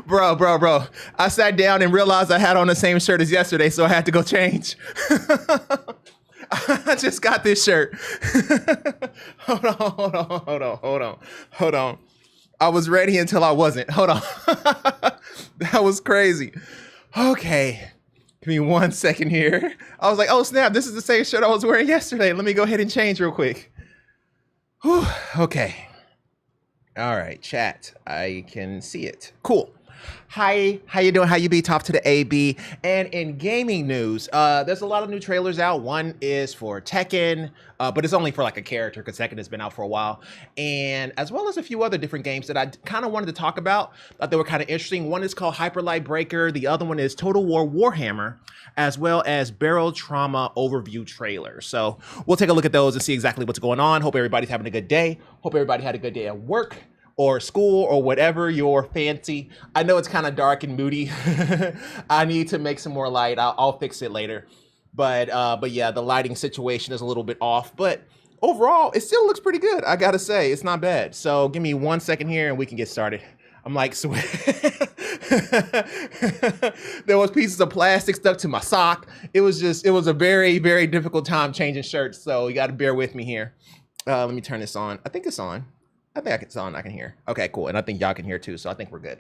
Bro. I sat down and realized I had on the same shirt as yesterday, so I had to go change. I just got this shirt. Hold on. I was ready until I wasn't. Hold on. That was crazy. Okay. Give me 1 second here. I was like, oh snap, this is the same shirt I was wearing yesterday. Let me go ahead and change real quick. Whew. Okay. All right, chat. I can see it. Cool. Hi, how you doing? How you be? Top to the AB. And in gaming news, there's a lot of new trailers out. One is for Tekken, but it's only for like a character because Tekken has been out for a while. And as well as a few other different games that I kind of wanted to talk about. Thought they were kind of interesting. One is called Hyper Light Breaker. The other one is Total War Warhammer, as well as Barrel Trauma Overview trailer. So we'll take a look at those and see exactly what's going on. Hope everybody's having a good day. Hope everybody had a good day at work or school or whatever your fancy. I know it's kind of dark and moody. I need to make some more light. I'll fix it later. But yeah, the lighting situation is a little bit off, but overall it still looks pretty good. I gotta say, it's not bad. So give me 1 second here and we can get started. I'm like, there was pieces of plastic stuck to my sock. It was a very, very difficult time changing shirts. So you got to bear with me here. Let me turn this on. I think it's on. I think it's on. I can hear. Okay, cool. And I think y'all can hear too. So I think we're good.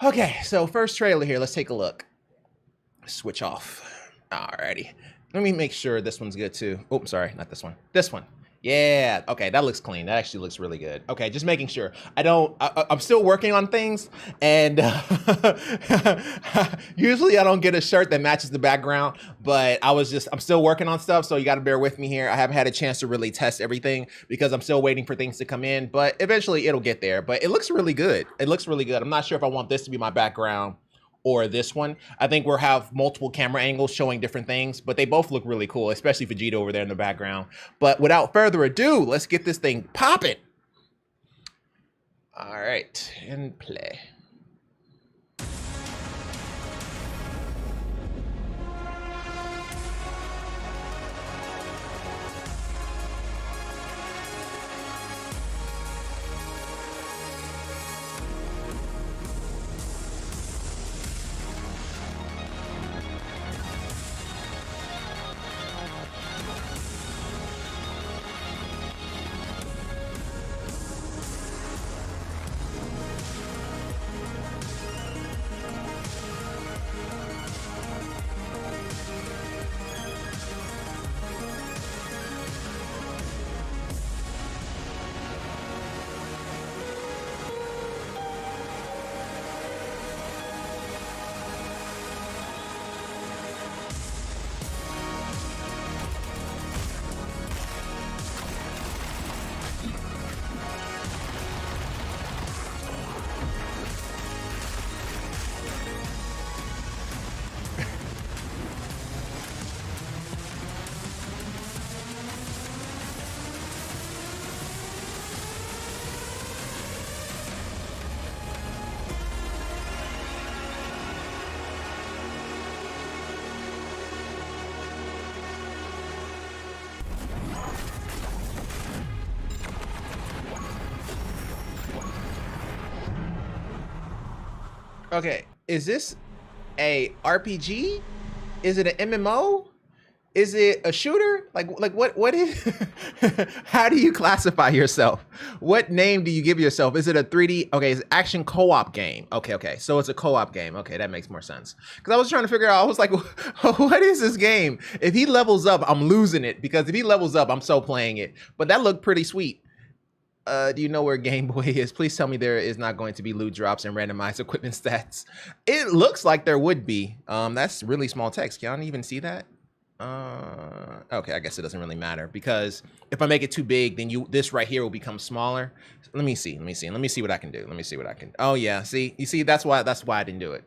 Okay, so first trailer here. Let's take a look. Switch off. Alrighty. Let me make sure this one's good too. Oh, sorry, not this one. This one. Yeah. Okay, that looks clean. That actually looks really good. Okay, just making sure. I'm still working on things, and usually I don't get a shirt that matches the background, but I'm still working on stuff, so you got to bear with me here. I haven't had a chance to really test everything because I'm still waiting for things to come in, but eventually it'll get there. But it looks really good. It looks really good. I'm not sure if I want this to be my background or this one. I think we'll have multiple camera angles showing different things, but they both look really cool, especially Vegeta over there in the background. But without further ado, let's get this thing popping. All right, and play. Okay, is this a RPG? Is it an MMO? Is it a shooter? Like what is, how do you classify yourself? What name do you give yourself? Is it a 3D? Okay, it's an action co-op game. Okay. So it's a co-op game. Okay, that makes more sense. Because I was trying to figure out, I was like, what is this game? If he levels up, I'm losing it. Because if he levels up, I'm so playing it. But that looked pretty sweet. Do you know where Game Boy is? Please tell me there is not going to be loot drops and randomized equipment stats. It looks like there would be. That's really small text. Can y'all even see that? Okay, I guess it doesn't really matter because if I make it too big, then this right here will become smaller. Let me see what I can do. Oh yeah, see, you see, that's why I didn't do it.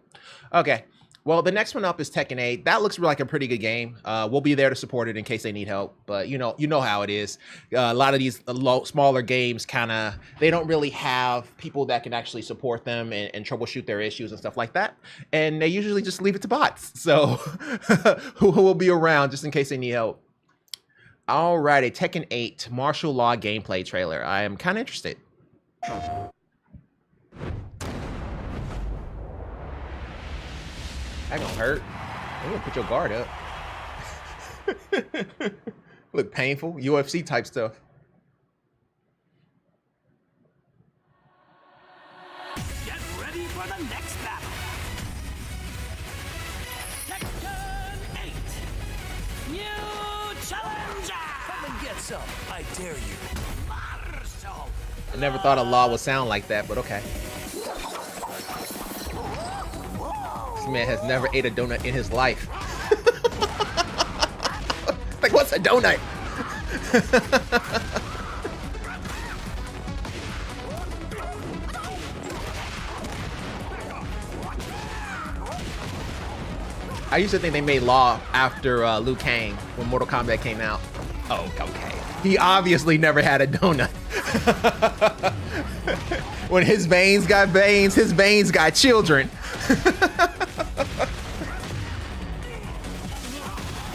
Okay. Well, the next one up is Tekken 8. That looks like a pretty good game. We'll be there to support it in case they need help. But you know how it is. A lot of these smaller games they don't really have people that can actually support them and troubleshoot their issues and stuff like that. And they usually just leave it to bots. So who will be around just in case they need help. All right, a Tekken 8 martial law gameplay trailer. I am kind of interested. That gonna hurt. I'm gonna put your guard up. Look painful. UFC type stuff. Get ready for the next battle. Section 8. New challenger. Come and get some. I dare you. Marshall. I never thought a law would sound like that, but okay. This man has never ate a donut in his life. Like, what's a donut? I used to think they made Law after Liu Kang when Mortal Kombat came out. Oh, okay. He obviously never had a donut. When his veins got children.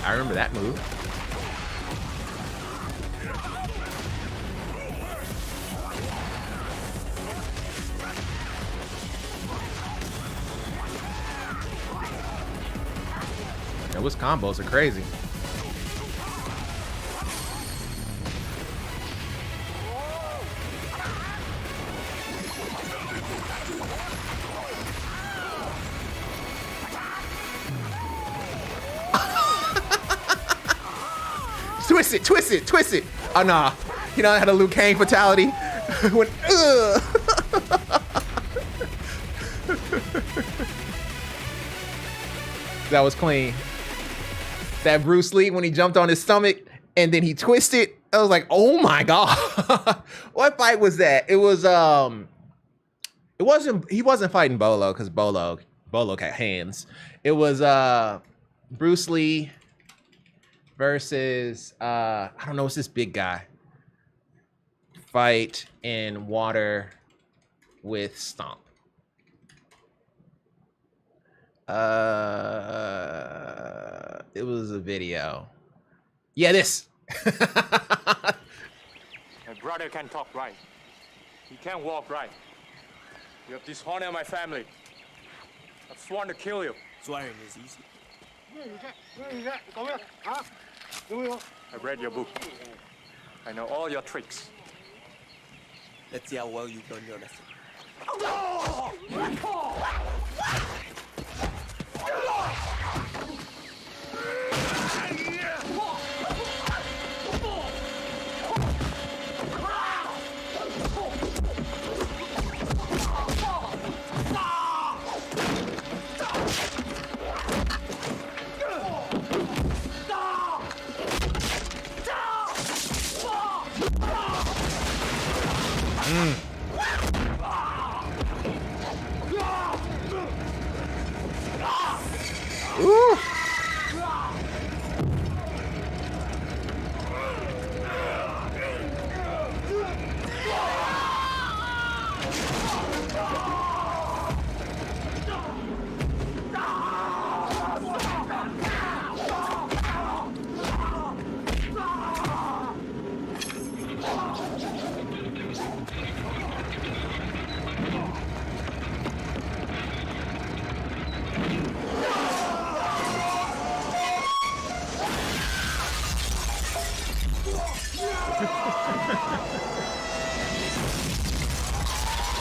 I remember that move. Those combos are crazy. Twist it, twist it, twist it. Oh, nah. You know, I had a Liu Kang fatality. When, that was clean. That Bruce Lee, when he jumped on his stomach and then he twisted, I was like, oh my God. What fight was that? It was, he wasn't fighting Bolo because Bolo got hands. It was Bruce Lee versus, I don't know, what's this big guy? Fight in water with Stomp. It was a video. Yeah, this. My brother can talk right. He can walk right. You have dishonored my family. I've sworn to kill you. Swearing is easy. I read your book. I know all your tricks. Let's see how well you learn your lesson. Ooh.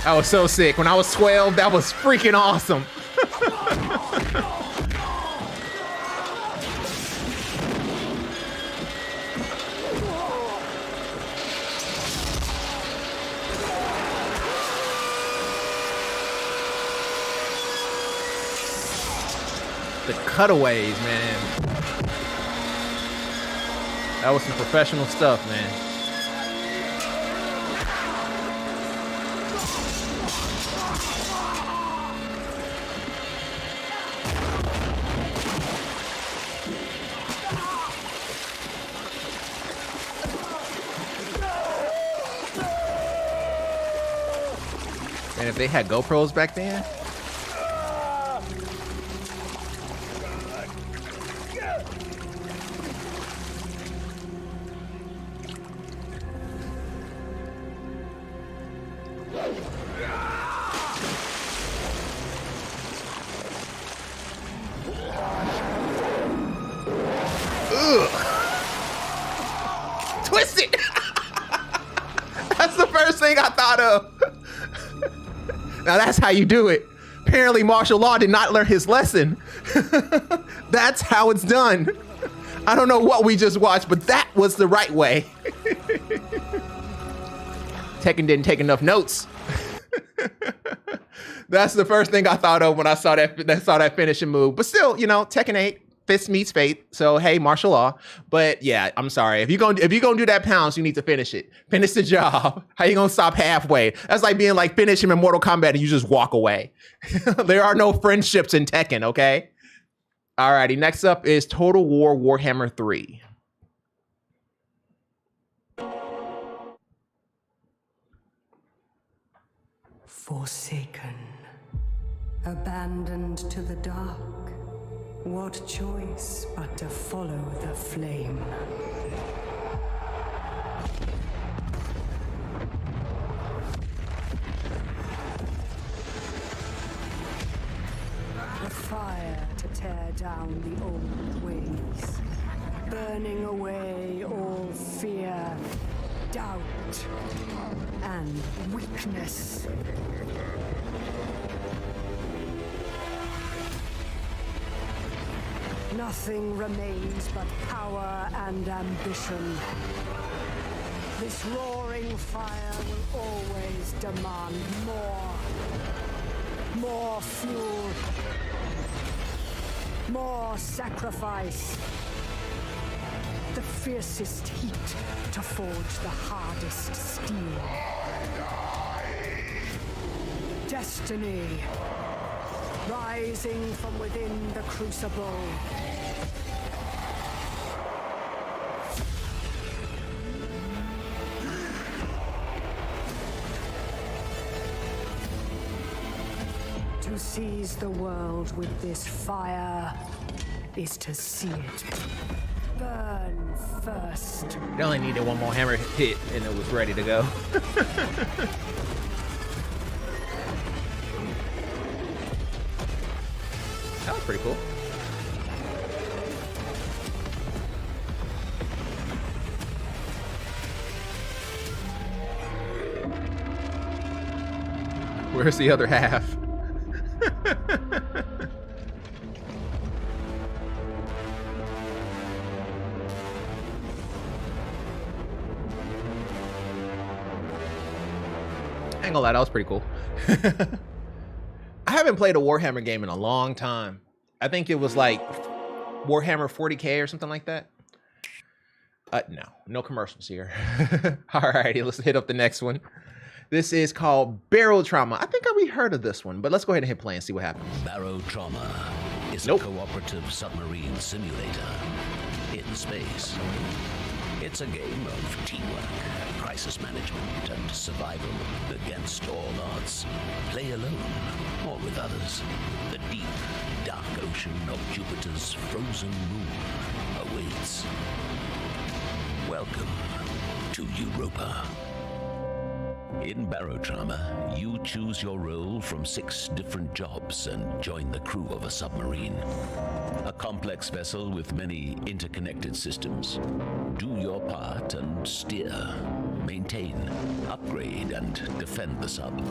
I was so sick. When I was 12, that was freaking awesome. The cutaways, man. That was some professional stuff, man. And if they had GoPros back then. Now that's how you do it. Apparently martial law did not learn his lesson. That's how it's done. I don't know what we just watched, but that was the right way. Tekken didn't take enough notes. That's the first thing I thought of when I saw that finishing move. But still, you know, Tekken 8, fist meets fate. So hey, martial law. But yeah, I'm sorry. If you're gonna do that pounce, you need to finish it. Finish the job. How you gonna stop halfway? That's like being like finish him in Mortal Kombat and you just walk away. There are no friendships in Tekken, okay? Alrighty, next up is Total War Warhammer 3. Forsaken, abandoned to the dark, what choice but to follow the flame? The fire to tear down the old ways, burning away all fear, doubt, and weakness. Nothing remains but power and ambition. This roaring fire will always demand more. More fuel. More sacrifice. The fiercest heat to forge the hardest steel. Destiny, rising from within the crucible. To seize the world with this fire is to see it burn first. They only needed one more hammer hit and it was ready to go. That was pretty cool. Where's the other half? Ain't gonna lie, that was pretty cool. I haven't played a Warhammer game in a long time. I think it was like Warhammer 40K or something like that. No commercials here. Alrighty, let's hit up the next one. This is called Barrow Trauma. I think we heard of this one, but let's go ahead and hit play and see what happens. Barrow Trauma is a cooperative submarine simulator in space. It's a game of teamwork, crisis management, and survival against all odds. Play alone or with others. The deep, dark ocean of Jupiter's frozen moon awaits. Welcome to Europa. In Barrow Trauma, you choose your role from 6 different jobs and join the crew of a submarine. A complex vessel with many interconnected systems. Do your part and steer, maintain, upgrade, and defend the sub.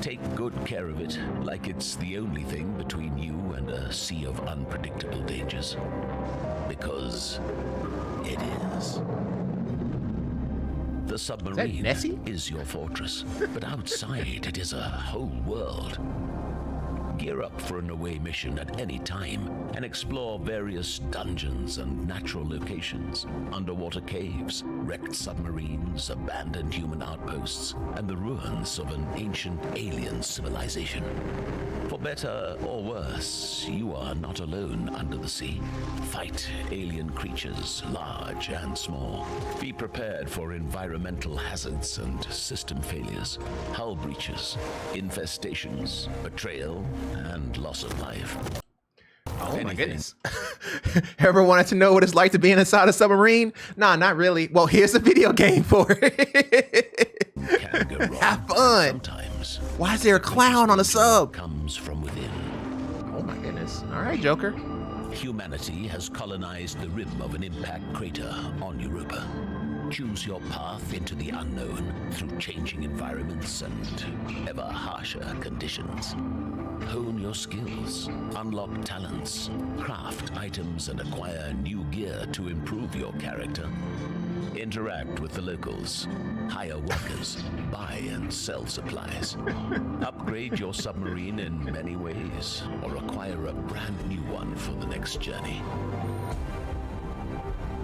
Take good care of it, like it's the only thing between you and a sea of unpredictable dangers. Because it is. The submarine is your fortress, but outside it is a whole world. Gear up for an away mission at any time and explore various dungeons and natural locations, underwater caves, wrecked submarines, abandoned human outposts, and the ruins of an ancient alien civilization. For better or worse, you are not alone under the sea. Fight alien creatures, large and small. Be prepared for environmental hazards and system failures, hull breaches, infestations, betrayal, and loss of life. Oh my goodness. Ever wanted to know what it's like to be inside a submarine? Nah, not really. Well, here's a video game for it. Can go wrong. Have fun. Sometimes. Why is there a clown on a sub? Comes from within. Oh my goodness. All right, Joker. Humanity has colonized the rim of an impact crater on Europa. Choose your path into the unknown through changing environments and ever harsher conditions. Hone your skills, unlock talents, craft items, and acquire new gear to improve your character. Interact with the locals, hire workers, buy and sell supplies. Upgrade your submarine in many ways, or acquire a brand new one for the next journey.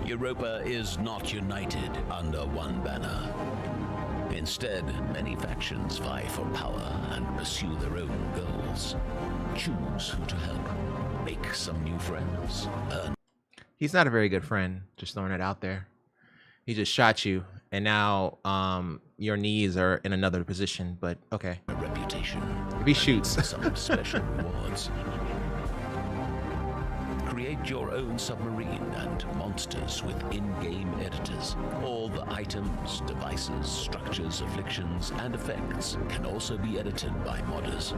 Europa is not united under one banner. Instead, many factions vie for power and pursue their own goals. Choose who to help, make some new friends, earn. He's not a very good friend, just throwing it out there. He just shot you, and now your knees are in another position, but okay. A reputation. If he shoots. Some special rewards. Create your own submarine and monsters with in-game editors. All the items, devices, structures, afflictions, and effects can also be edited by modders.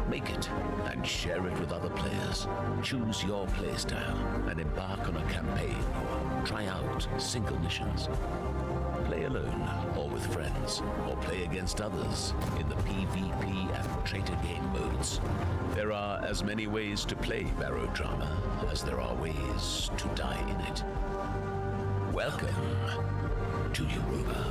Make it and share it with other players. Choose your playstyle and embark on a campaign or try out single missions. Play alone or with friends, or play against others in the PvP and traitor game modes. There are as many ways to play Barodrama as there are ways to die in it. Welcome to Europa.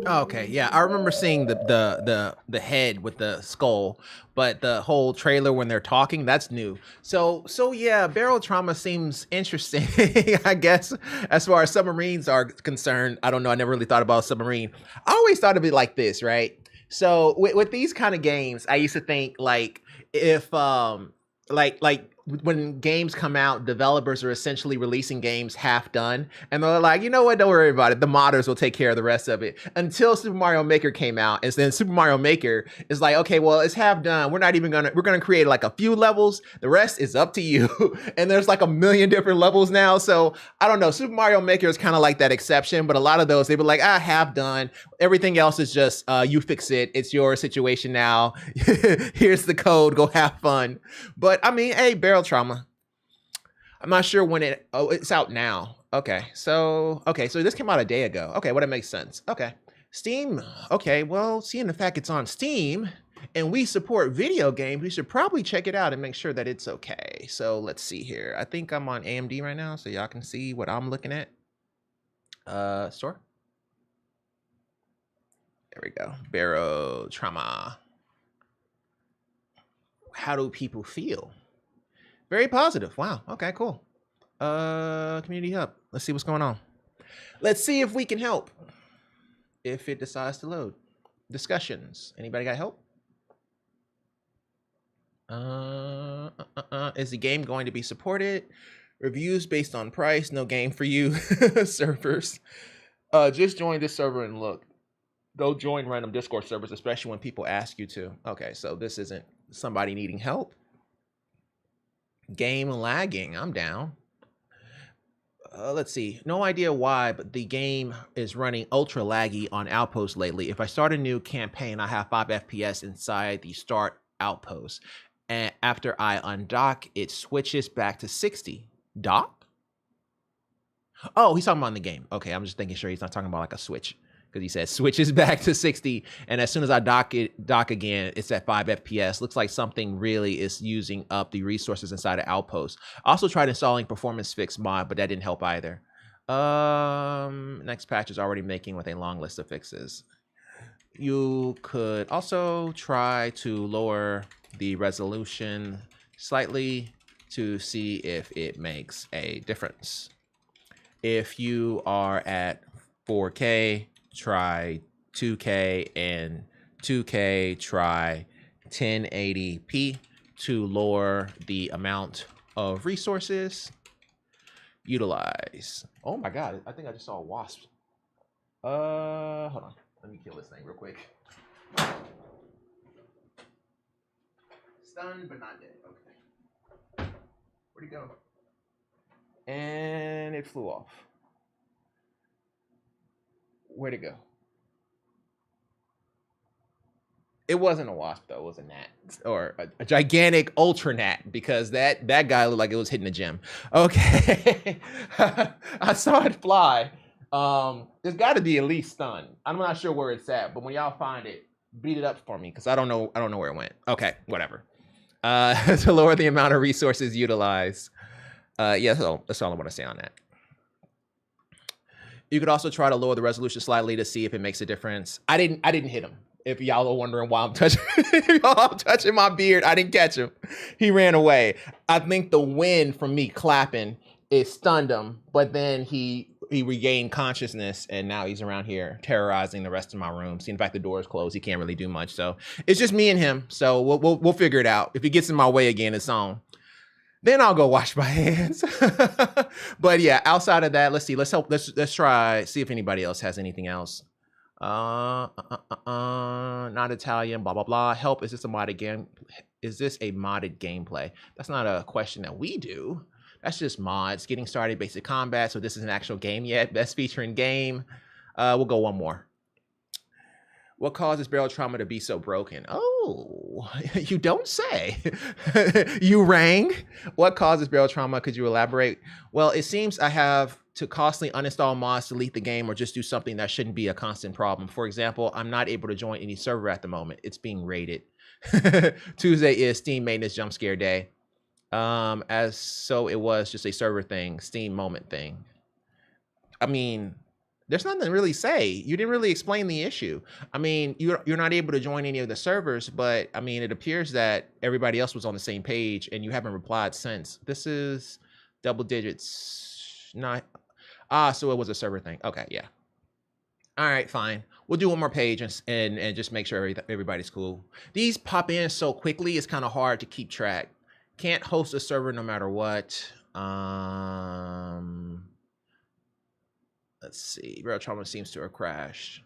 Okay, yeah, I remember seeing the head with the skull, but the whole trailer when they're talking, that's new. So yeah, barrel trauma seems interesting. I guess as far as submarines are concerned, I don't know. I never really thought about a submarine. I always thought of it like this, right? So with these kind of games, I used to think like if like when games come out, developers are essentially releasing games half done, and they're like, you know what, don't worry about it, the modders will take care of the rest of it. Until Super Mario Maker came out, and then Super Mario Maker is like, okay, well, it's half done, we're gonna create like a few levels, the rest is up to you. And there's like a million different levels now. So I don't know, Super Mario Maker is kind of like that exception, but a lot of those, they were like, half done, everything else is just you fix it, it's your situation now. Here's the code, go have fun. But I mean, hey, barrel trauma, I'm not sure when it's out now. Okay, so this came out a day ago. Okay, well, that makes sense. Okay, Steam. Okay, well, seeing the fact it's on Steam and we support video games, we should probably check it out and make sure that it's okay. So let's see here. I think I'm on AMD right now, so y'all can see what I'm looking at. Store. There we go. Barrel trauma. How do people feel? Very positive. Wow. Okay, cool. Community hub. Let's see what's going on. Let's see if we can help. If it decides to load. Discussions. Anybody got help? Is the game going to be supported? Reviews based on price. No game for you. Servers. Just join this server and look. Go join random Discord servers, especially when people ask you to. Okay, so this isn't somebody needing help. Game lagging. I'm down. Let's see. No idea why, but the game is running ultra laggy on Outpost lately. If I start a new campaign, I have 5 FPS inside the start Outpost. And after I undock, it switches back to 60. Dock? Oh, he's talking about in the game. Okay, I'm just thinking sure he's not talking about like a switch. Because he said switches back to 60, and as soon as I dock again, it's at 5 FPS. Looks like something really is using up the resources inside of Outpost. I also tried installing Performance Fix mod, but that didn't help either. Next patch is already making with a long list of fixes. You could also try to lower the resolution slightly to see if it makes a difference. If you are at 4K, try 2K, and 2K try 1080p to lower the amount of resources utilize. Oh my god, I think I just saw a wasp. Hold on, let me kill this thing real quick. Stunned but not dead. Okay, where'd he go? And it flew off. Where'd it go? It wasn't a wasp though. It was a gnat or a gigantic ultra gnat because that guy looked like it was hitting the gym. Okay, I saw it fly. It's got to be at least stunned. I'm not sure where it's at, but when y'all find it, beat it up for me because I don't know where it went. Okay, whatever. To lower the amount of resources utilized. Yeah, so that's all I want to say on that. You could also try to lower the resolution slightly to see if it makes a difference. I didn't hit him. If y'all are wondering why I'm touching my beard, I didn't catch him. He ran away. I think the wind from me clapping, it stunned him, but then he regained consciousness and now he's around here terrorizing the rest of my room. See, in fact, the door is closed. He can't really do much. So it's just me and him. So we'll figure it out. If he gets in my way again, it's on. Then I'll go wash my hands. But yeah, outside of that, let's see. Let's try, see if anybody else has anything else. Not Italian, blah, blah, blah. Help, is this a modded game? Is this a modded gameplay? That's not a question that we do. That's just mods. Getting started, basic combat. So this is an actual game yet. Best feature in game. We'll go one more. What causes barrel trauma to be so broken? Oh, you don't say. You rang. What causes barrel trauma? Could you elaborate? Well, it seems I have to constantly uninstall mods, delete the game, or just do something that shouldn't be a constant problem. For example, I'm not able to join any server at the moment. It's being raided. Tuesday is Steam maintenance jump scare day. As so it was just a server thing, Steam moment thing. I mean, there's nothing to really say. You didn't really explain the issue. I mean, you're not able to join any of the servers, but I mean, it appears that everybody else was on the same page and you haven't replied since. This is double digits. Not, so it was a server thing. Okay, yeah. All right, fine. We'll do one more page and just make sure everybody's cool. These pop in so quickly, it's kind of hard to keep track. Can't host a server no matter what. Let's see. Barrel Trauma seems to have crashed.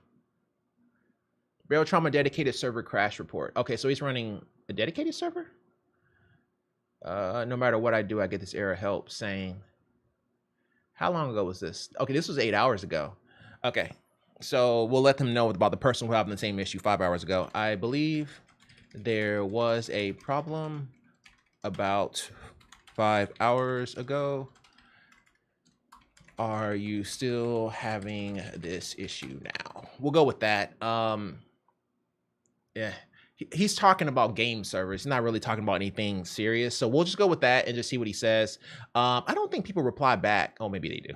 Barrel Trauma dedicated server crash report. Okay, so he's running a dedicated server? No matter what I do, I get this error help saying, how long ago was this? Okay, this was 8 hours ago. Okay, so we'll let them know about the person who having the same issue 5 hours ago. I believe there was a problem about 5 hours ago. Are you still having this issue now? We'll go with that. Yeah, he's talking about game servers. He's not really talking about anything serious. So we'll just go with that and just see what he says. I don't think people reply back. Oh, maybe they do.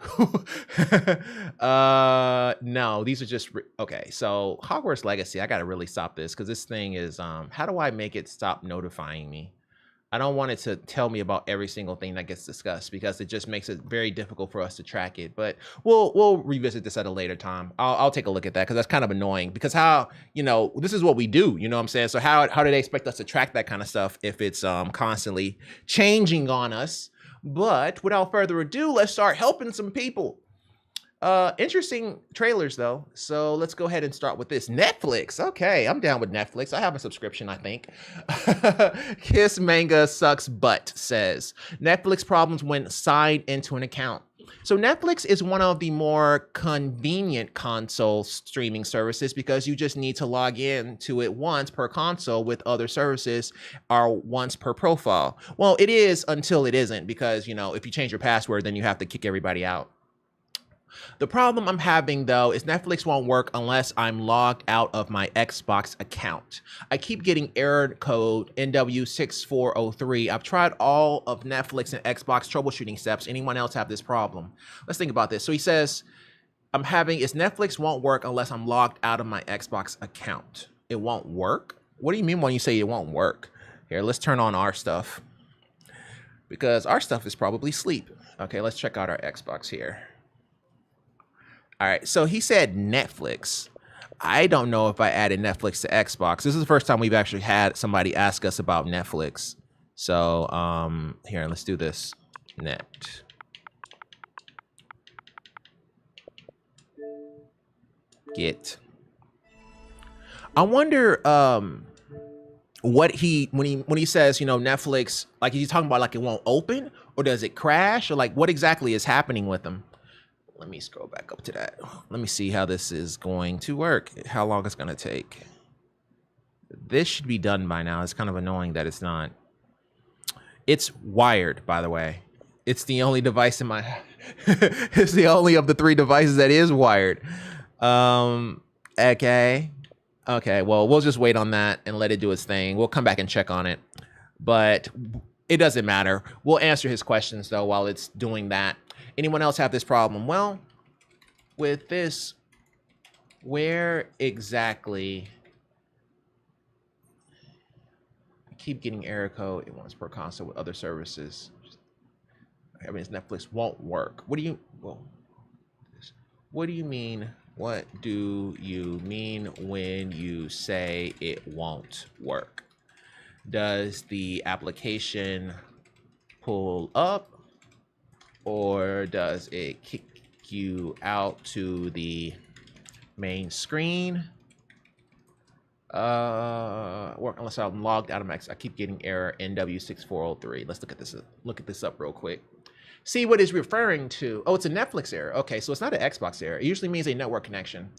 No, these are just, okay. So Hogwarts Legacy, I got to really stop this because this thing is, how do I make it stop notifying me? I don't want it to tell me about every single thing that gets discussed because it just makes it very difficult for us to track it. But we'll revisit this at a later time. I'll take a look at that because that's kind of annoying because how, you know, this is what we do, you know what I'm saying? So how do they expect us to track that kind of stuff if it's constantly changing on us? But without further ado, let's start helping some people. Interesting trailers though. So let's go ahead and start with this. Netflix. Okay, I'm down with Netflix. I have a subscription, I think. Kiss Manga Sucks Butt says Netflix problems when signed into an account. So Netflix is one of the more convenient console streaming services because you just need to log in to it once per console with other services or once per profile. Well, it is until it isn't because, you know, if you change your password, then you have to kick everybody out. The problem I'm having though is Netflix won't work unless I'm logged out of my Xbox account. I keep getting error code NW6403. I've tried all of Netflix and Xbox troubleshooting steps. Anyone else have this problem? Let's think about this. So he says, Netflix won't work unless I'm logged out of my Xbox account. It won't work? What do you mean when you say it won't work? Here, let's turn on our stuff because our stuff is probably sleep. Okay, let's check out our Xbox here. All right, so he said Netflix. I don't know if I added Netflix to Xbox. This is the first time we've actually had somebody ask us about Netflix. So here, let's do this. Net. Get. I wonder what when he says, you know, Netflix, like is he talking about like it won't open or does it crash or like what exactly is happening with them? Let me scroll back up to that. Let me see how this is going to work. How long it's going to take. This should be done by now. It's kind of annoying that it's not. It's wired, by the way. It's the only device in my it's the only of the 3 devices that is wired. Okay. Okay, well, we'll just wait on that and let it do its thing. We'll come back and check on it. But it doesn't matter. We'll answer his questions, though, while it's doing that. Anyone else have this problem? Well, with this, where exactly... I keep getting error code. It wants per console with other services. I mean, Netflix won't work. What do you... Well, what do you mean? What do you mean when you say it won't work? Does the application pull up, or does it kick you out to the main screen? Work unless I'm logged out of Max. I keep getting error NW6403. Let's look at this. Look at this up real quick. See what it's referring to. Oh, it's a Netflix error. Okay, so it's not an Xbox error. It usually means a network connection.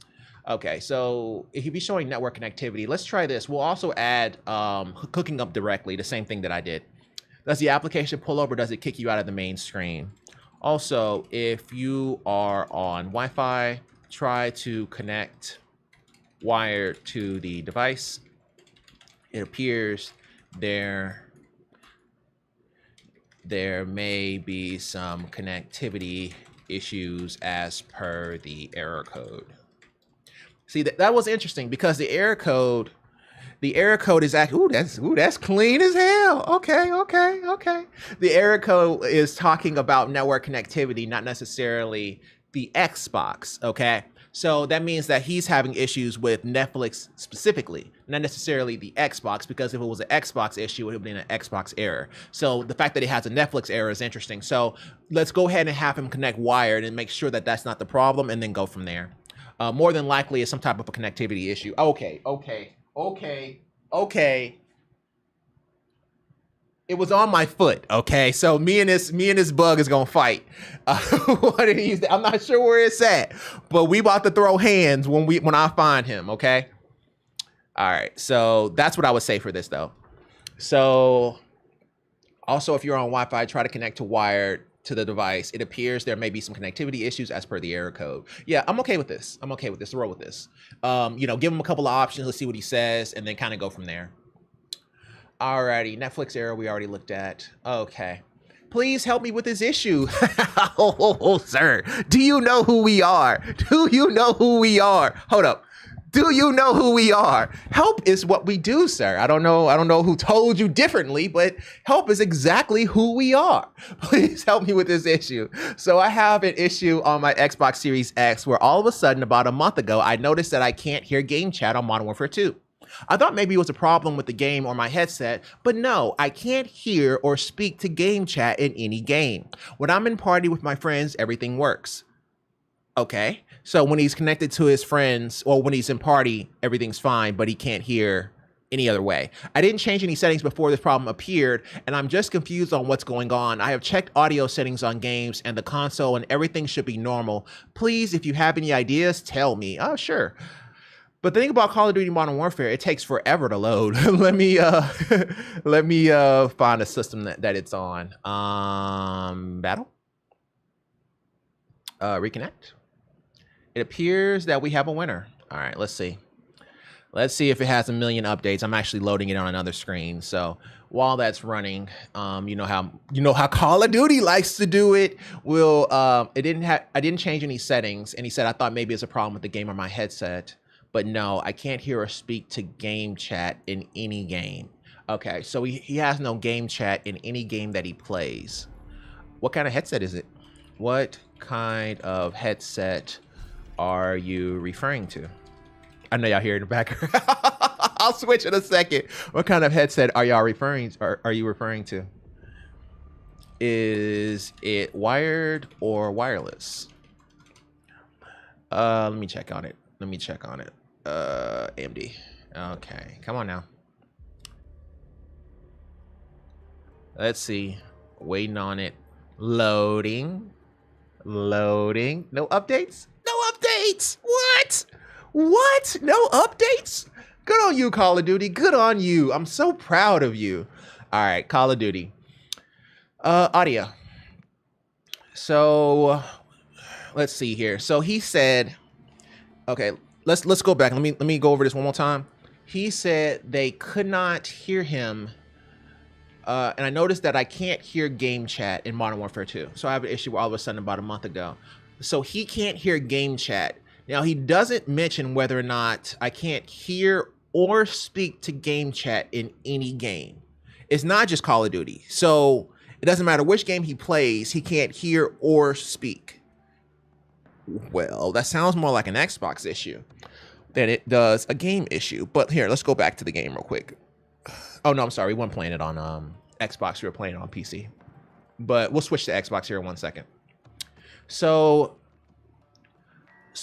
Okay, so if you'd be showing network connectivity, let's try this. We'll also add hooking up directly, the same thing that I did. Does the application pull over? Does it kick you out of the main screen? Also, if you are on Wi-Fi, try to connect wired to the device. It appears there may be some connectivity issues as per the error code. See, that was interesting because the error code is actually, that's clean as hell. Okay. The error code is talking about network connectivity, not necessarily the Xbox, okay? So that means that he's having issues with Netflix specifically, not necessarily the Xbox, because if it was an Xbox issue, it would have been an Xbox error. So the fact that it has a Netflix error is interesting. So let's go ahead and have him connect wired and make sure that that's not the problem, and then go from there. More than likely, it's some type of a connectivity issue. Okay. It was on my foot, okay? So me and this bug is gonna fight. I'm not sure where it's at, but we about to throw hands when I find him, okay? All right, so that's what I would say for this though. So also, if you're on Wi-Fi, try to connect to wired to the device. It appears there may be some connectivity issues as per the error code. Yeah, I'm okay with this. Roll with this. Give him a couple of options. Let's see what he says, and then kind of go from there. Alrighty, Netflix error we already looked at. Okay. Please help me with this issue. Sir, do you know who we are? Do you know who we are? Hold up. Do you know who we are? Help is what we do, sir. I don't know who told you differently, but help is exactly who we are. Please help me with this issue. So I have an issue on my Xbox Series X where all of a sudden, about a month ago, I noticed that I can't hear game chat on Modern Warfare 2. I thought maybe it was a problem with the game or my headset, but no, I can't hear or speak to game chat in any game. When I'm in party with my friends, everything works. Okay, so when he's connected to his friends or when he's in party, everything's fine, but he can't hear any other way. I didn't change any settings before this problem appeared, and I'm just confused on what's going on. I have checked audio settings on games and the console, and everything should be normal. Please, if you have any ideas, tell me. Oh, sure. But the thing about Call of Duty Modern Warfare, it takes forever to load. let me find a system that it's on. Battle. Reconnect. It appears that we have a winner. All right, let's see. Let's see if it has 1 million updates. I'm actually loading it on another screen. So while that's running, you know how Call of Duty likes to do it. I didn't change any settings, and he said I thought maybe it's a problem with the game or my headset. But no, I can't hear or speak to game chat in any game. Okay, so he has no game chat in any game that he plays. What kind of headset is it? What kind of headset are you referring to? I know y'all hear in the background. I'll switch in a second. What kind of headset are y'all referring to? Is it wired or wireless? Let me check on it. AMD. Okay, come on now. Let's see. Waiting on it. Loading. No updates? What? No updates? Good on you, Call of Duty. Good on you. I'm so proud of you. All right, Call of Duty. Audio. So let's see here. So he said, okay, let's go back. Let me go over this one more time. He said they could not hear him. And I noticed that I can't hear game chat in Modern Warfare 2. So I have an issue all of a sudden about a month ago. So he can't hear game chat. Now he doesn't mention whether or not I can't hear or speak to game chat in any game. It's not just Call of Duty. So it doesn't matter which game he plays, he can't hear or speak. Well, that sounds more like an Xbox issue than it does a game issue. But here, let's go back to the game real quick. Oh, no, I'm sorry. We weren't playing it on Xbox. We were playing it on PC. But we'll switch to Xbox here in 1 second. So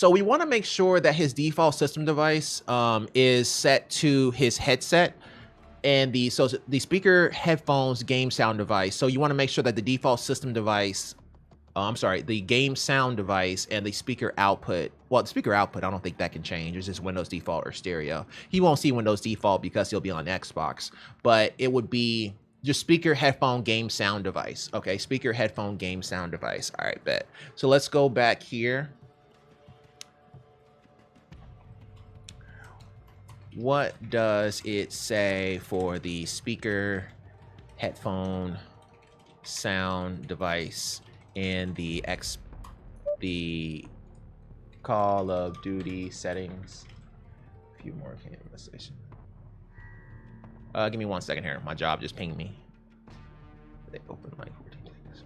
we want to make sure that his default system device is set to his headset and the speaker, headphones, game sound device. So you want to make sure that the default system device, the game sound device and the speaker output. Well, the speaker output, I don't think that can change. It's just Windows default or stereo. He won't see Windows default because he'll be on Xbox, but it would be just speaker, headphone, game sound device. Okay, speaker, headphone, game sound device. All right, bet. So let's go back here. What does it say for the speaker, headphone, sound device in the Call of Duty settings? A few more conversation. Give me 1 second here. My job just pinged me. They open like 14 things.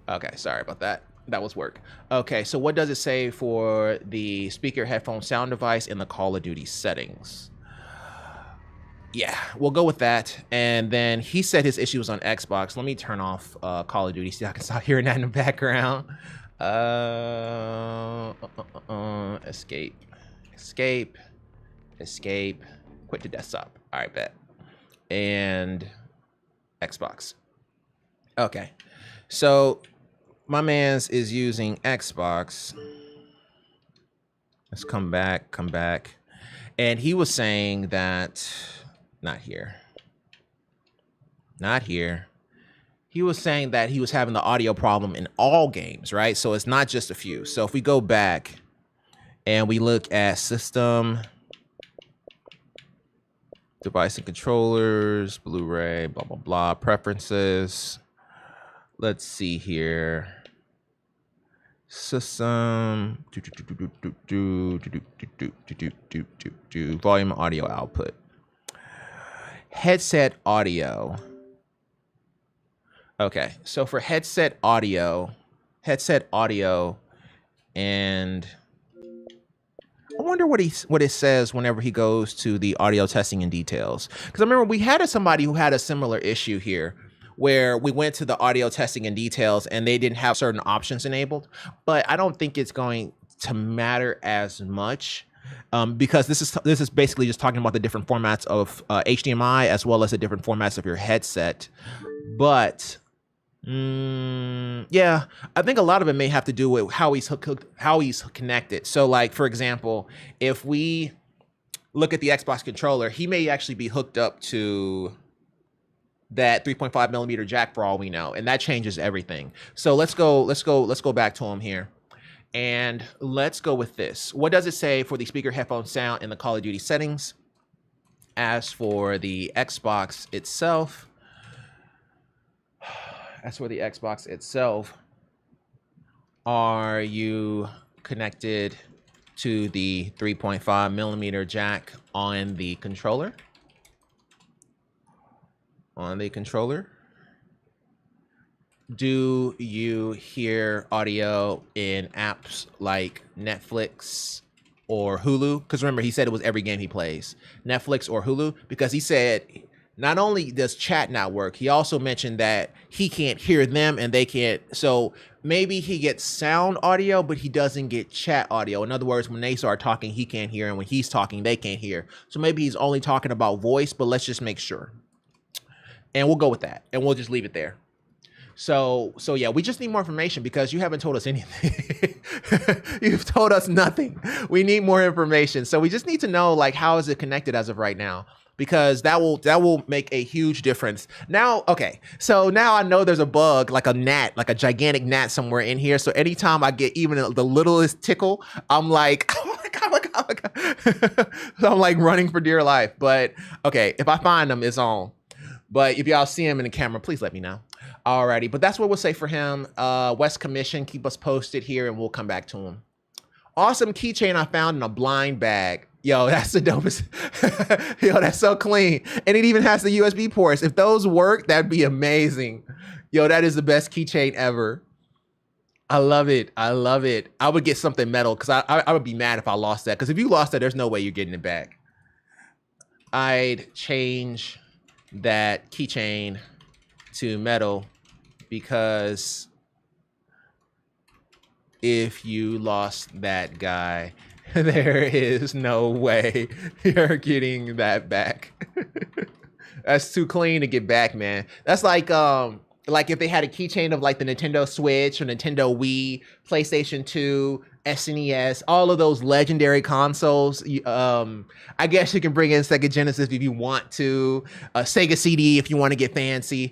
Okay, sorry about that. That was work. Okay, so what does it say for the speaker, headphone, sound device in the Call of Duty settings? Yeah, we'll go with that. And then he said his issue was on Xbox. Let me turn off Call of Duty so I can start hearing that in the background. Escape. Quit the desktop. All right, bet. And Xbox. Okay, so my man's is using Xbox. Let's come back. And he was saying that, not here. He was saying that he was having the audio problem in all games, right? So it's not just a few. So if we go back and we look at system, device and controllers, Blu-ray, blah, blah, blah, preferences. Let's see here. System, volume, audio output, headset audio. Okay, so for headset audio, and I wonder what it says whenever he goes to the audio testing and details. Because I remember we had somebody who had a similar issue here, where we went to the audio testing and details and they didn't have certain options enabled. But I don't think it's going to matter as much because this is basically just talking about the different formats of HDMI as well as the different formats of your headset. But yeah, I think a lot of it may have to do with how he's connected. So like, for example, if we look at the Xbox controller, he may actually be hooked up to that 3.5 millimeter jack for all we know, and that changes everything. So let's go back to him here, and let's go with this. What does it say for the speaker, headphone, sound in the Call of Duty settings? As for the Xbox itself, are you connected to the 3.5 millimeter jack on the controller? Do you hear audio in apps like Netflix or Hulu? Because remember, he said it was every game he plays, Netflix or Hulu, because he said not only does chat not work, he also mentioned that he can't hear them and they can't. So maybe he gets sound audio, but he doesn't get chat audio. In other words, when they start talking, he can't hear, and when he's talking, they can't hear. So maybe he's only talking about voice, but let's just make sure. And we'll go with that, and we'll just leave it there. So yeah, we just need more information because you haven't told us anything. You've told us nothing. We need more information. So we just need to know, like, how is it connected as of right now? Because that will make a huge difference. Now, okay, so now I know there's a bug, like a gnat, like a gigantic gnat somewhere in here. So anytime I get even the littlest tickle, I'm like, oh my god, oh my god, oh my god. So I'm like running for dear life. But okay, if I find them, it's on. But if y'all see him in the camera, please let me know. Alrighty, but that's what we'll say for him. West Commission, keep us posted here and we'll come back to him. Awesome keychain I found in a blind bag. Yo, that's the dopest. Yo, that's so clean. And it even has the USB ports. If those work, that'd be amazing. Yo, that is the best keychain ever. I love it. I love it. I would get something metal because I would be mad if I lost that. Because if you lost that, there's no way you're getting it back. I'd change that keychain to metal because if you lost that guy, there is no way you're getting that back. That's too clean to get back, man. That's like if they had a keychain of like the Nintendo Switch or Nintendo Wii, PlayStation 2, SNES, all of those legendary consoles. I guess you can bring in Sega Genesis if you want to, Sega CD if you want to get fancy.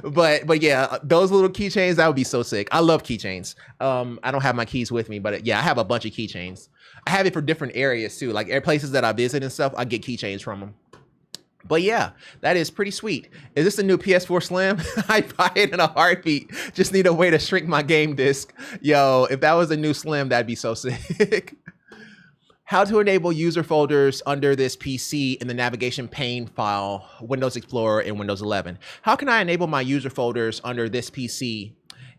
but yeah, those little keychains, that would be so sick. I love keychains. I don't have my keys with me, but yeah, I have a bunch of keychains. I have it for different areas too, like places that I visit and stuff. I get keychains from them. But yeah, that is pretty sweet. Is this the new PS4 Slim? I'd buy it in a heartbeat. Just need a way to shrink my game disc. Yo, if that was a new Slim, that'd be so sick. How to enable user folders under this PC in the navigation pane file, Windows Explorer and Windows 11. How can I enable my user folders under this PC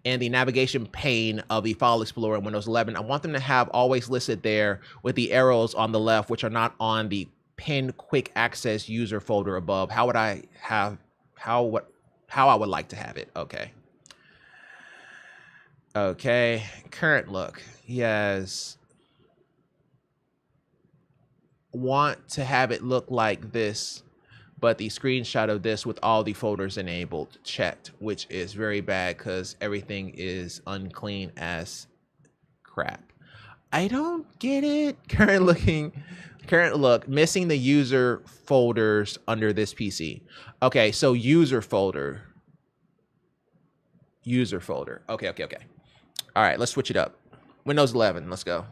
and the navigation pane of the File Explorer in Windows 11? I want them to have always listed there with the arrows on the left, which are not on the pin quick access user folder above. How would I have, how I would like to have it. Okay, current look. Yes. Want to have it look like this, but the screenshot of this with all the folders enabled checked, which is very bad because everything is unclean as crap. I don't get it. Current look, missing the user folders under this PC. Okay, so user folder. Okay. All right, let's switch it up. Windows 11, let's go.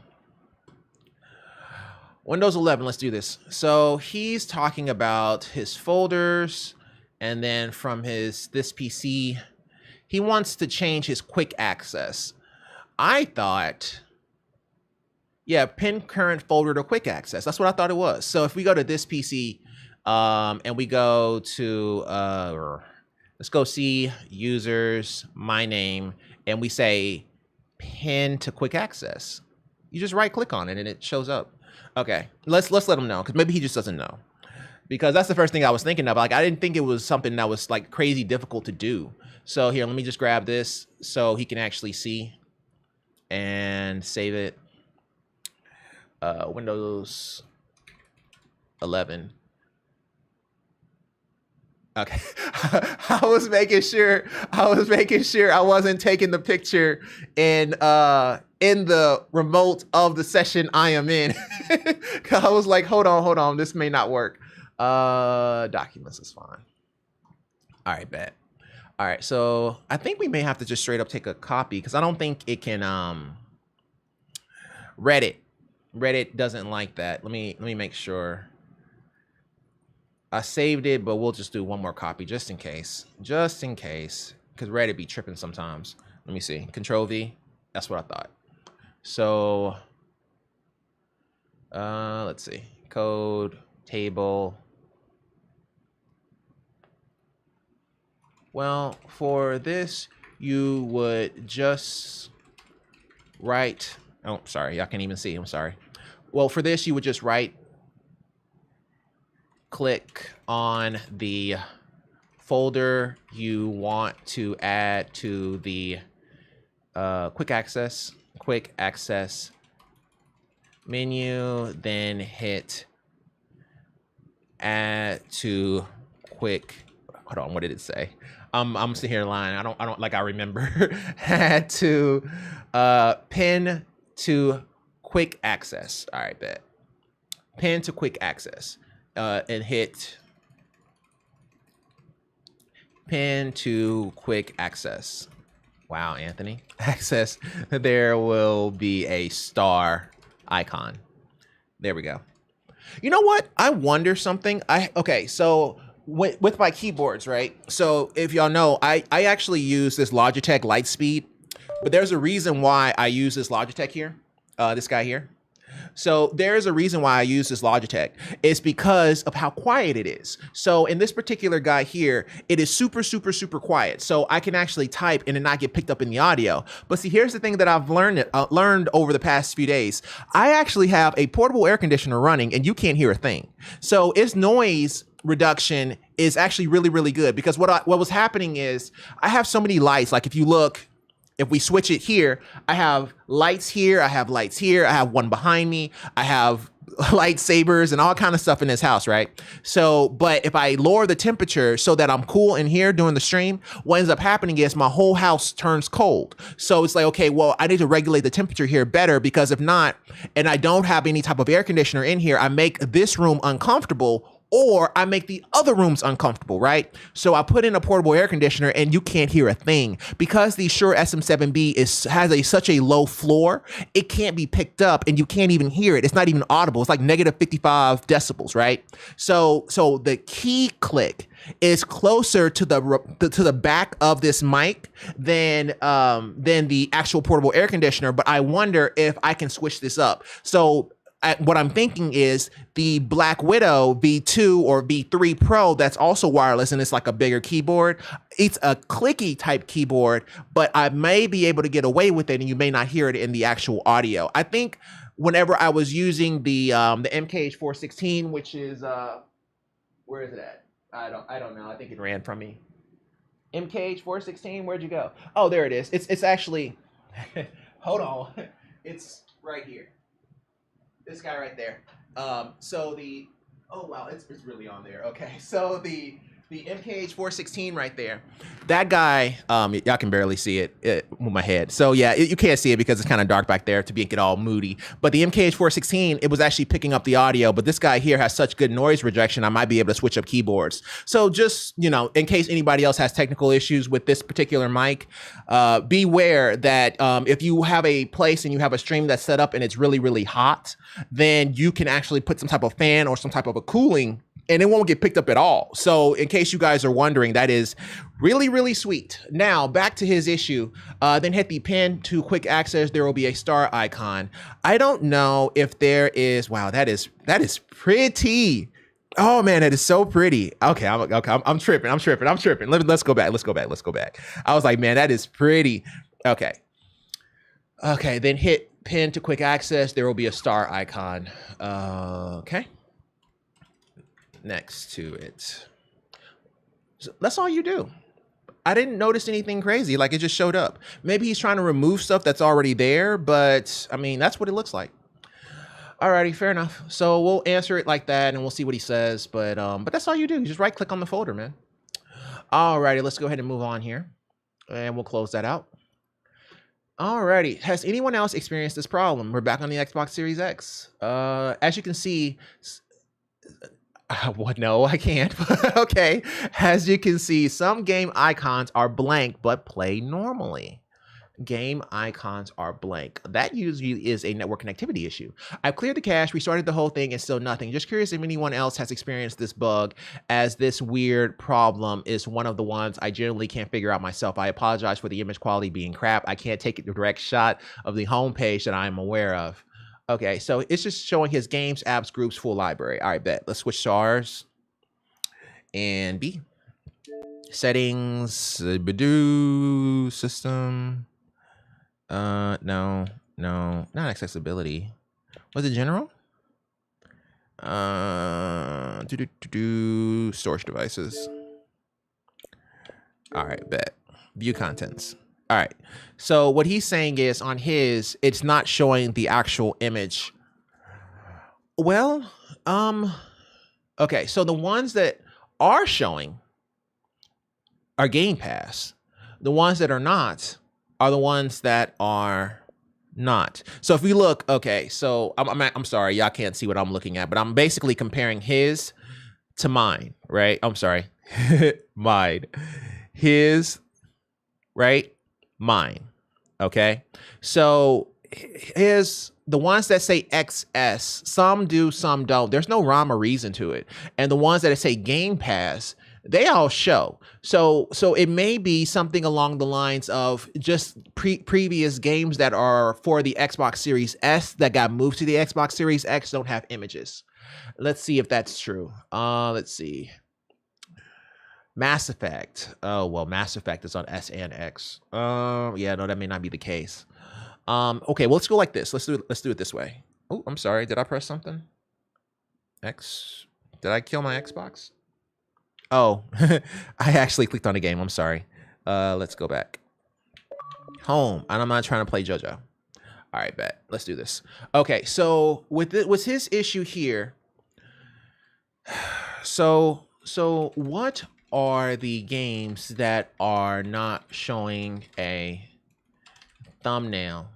Windows 11, let's do this. So he's talking about his folders, and then from this PC, he wants to change his quick access. I thought, yeah, pin current folder to quick access. That's what I thought it was. So if we go to this PC and we go to, let's go see users, my name, and we say pin to quick access. You just right click on it and it shows up. Okay, let's let him know because maybe he just doesn't know. Because that's the first thing I was thinking of. Like, I didn't think it was something that was like crazy difficult to do. So here, let me just grab this so he can actually see and save it. Windows 11. Okay. I was making sure I wasn't taking the picture in the remote of the session I am in. I was like, hold on, this may not work. Documents is fine. All right, bet. All right, so I think we may have to just straight up take a copy because I don't think it can Reddit doesn't like that. Let me make sure. I saved it, but we'll just do one more copy just in case. Just in case. Because Reddit be tripping sometimes. Let me see. Control V. That's what I thought. So let's see. Code, table. Well, for this, you would just write. Oh, sorry. I can't even see. I'm sorry. Well, for this, you would just click on the folder you want to add to the quick access menu, then hit add to quick. Hold on, what did it say? I'm sitting here lying. I don't like I remember. Had to pin to quick access. All right, bet. Pin to quick access. And hit pin to quick access. Wow, Anthony. Access. There will be a star icon. There we go. You know what? I wonder something. Okay, so with my keyboards, right? So if y'all know, I actually use this Logitech Lightspeed, but there's a reason why I use this Logitech here, this guy here. So there's a reason why I use this Logitech. It's because of how quiet it is. So in this particular guy here, it is super, super, super quiet. So I can actually type and it not get picked up in the audio. But see, here's the thing that I've learned over the past few days. I actually have a portable air conditioner running and you can't hear a thing. So its noise reduction is actually really, really good, because what was happening is I have so many lights. Like if you look, if we switch it here, I have lights here, I have lights here, I have one behind me, I have lightsabers and all kind of stuff in this house, right? So, but if I lower the temperature so that I'm cool in here during the stream, what ends up happening is my whole house turns cold. So it's like, okay, well, I need to regulate the temperature here better, because if not, and I don't have any type of air conditioner in here, I make this room uncomfortable, or I make the other rooms uncomfortable, right? So I put in a portable air conditioner and you can't hear a thing. Because the Shure SM7B has such a low floor, it can't be picked up and you can't even hear it. It's not even audible. It's like negative 55 decibels, right? So the key click is closer to the back of this mic than the actual portable air conditioner. But I wonder if I can switch this up. So what I'm thinking is the Black Widow V2 or V3 Pro, that's also wireless and it's like a bigger keyboard. It's a clicky type keyboard, but I may be able to get away with it and you may not hear it in the actual audio. I think whenever I was using the MKH416, which is where is it at? I don't know. I think it ran from me. MKH416, where'd you go? Oh, there it is. It's actually hold on. It's right here. This guy right there. So the, oh wow, it's really on there. Okay, so the MKH416 right there, that guy, y'all can barely see it with my head. So yeah, you can't see it because it's kind of dark back there to make it all moody. But the MKH416, it was actually picking up the audio, but this guy here has such good noise rejection, I might be able to switch up keyboards. So just, you know, in case anybody else has technical issues with this particular mic, beware that if you have a place and you have a stream that's set up and it's really, really hot, then you can actually put some type of fan or some type of a cooling and it won't get picked up at all. So in case you guys are wondering, that is really, really sweet. Now back to his issue. Then hit the pin to quick access. There will be a star icon. I don't know if there is, wow, that is pretty. Oh man, that is so pretty. Okay, I'm tripping. Let's go back. I was like, man, that is pretty. Okay, then hit pin to quick access. There will be a star icon. Okay. Next to it. So that's all you do. I didn't notice anything crazy, like it just showed up. Maybe he's trying to remove stuff that's already there, but I mean, that's what it looks like. Alrighty, fair enough. So we'll answer it like that and we'll see what he says, but that's all you do. You just right click on the folder, man. Alrighty, let's go ahead and move on here and we'll close that out. Alrighty, has anyone else experienced this problem? We're back on the Xbox Series X. As you can see, what? No, I can't. Okay. As you can see, some game icons are blank, but play normally. Game icons are blank. That usually is a network connectivity issue. I've cleared the cache, restarted the whole thing, and still nothing. Just curious if anyone else has experienced this bug, as this weird problem is one of the ones I generally can't figure out myself. I apologize for the image quality being crap. I can't take a direct shot of the homepage that I'm aware of. Okay, so it's just showing his games, apps, groups, full library. All right, bet. Let's switch to ours. And B. Settings, Badoo, system. No, not accessibility. Was it general? Storage devices. All right, bet. View contents. All right, so what he's saying is on his, it's not showing the actual image. Well, okay, so the ones that are showing, are Game Pass. The ones that are not are the ones that are not. So if we look, okay, so I'm sorry, y'all can't see what I'm looking at, but I'm basically comparing his to mine, right? I'm sorry, mine, his, right? Mine. Okay. So his, the ones that say XS, some do, some don't. There's no rhyme or reason to it. And the ones that say Game Pass, they all show. So it may be something along the lines of just previous games that are for the Xbox Series S that got moved to the Xbox Series X don't have images. Let's see if that's true. Let's see. Mass Effect. Oh, well, Mass Effect is on S and X. Yeah, no, that may not be the case. Okay, well, let's go like this. Let's do it this way. Oh, I'm sorry. Did I press something? X. Did I kill my Xbox? Oh, I actually clicked on a game. I'm sorry. Let's go back. Home. And I'm not trying to play JoJo. All right, bet. Let's do this. Okay, so with his issue here. So what are the games that are not showing a thumbnail?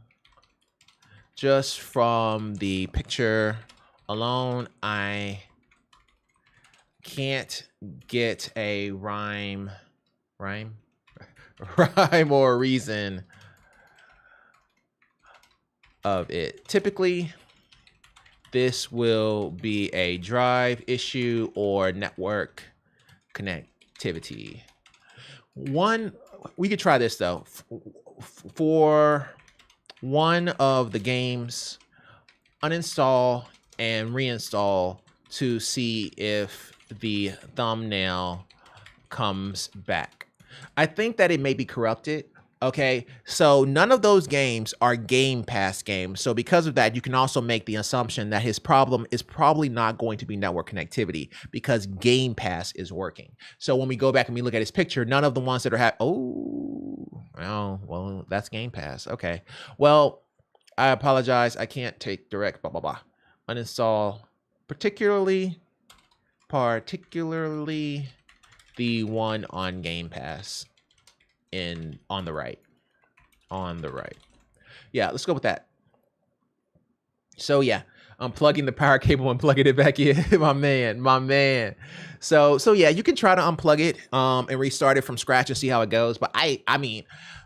Just from the picture alone, I can't get a rhyme or reason of it. Typically, this will be a drive issue or network connectivity. We could try this though. For one of the games, uninstall and reinstall to see if the thumbnail comes back. I think that it may be corrupted. Okay, so none of those games are Game Pass games. So because of that, you can also make the assumption that his problem is probably not going to be network connectivity because Game Pass is working. So when we go back and we look at his picture, none of the ones that are well, that's Game Pass. Okay, well, I apologize. I can't take direct blah blah blah. Uninstall, particularly the one on Game Pass. On the right. Yeah, let's go with that. So yeah, I'm plugging the power cable and plugging it back in. my man. So yeah, you can try to unplug it and restart it from scratch and see how it goes. But I mean,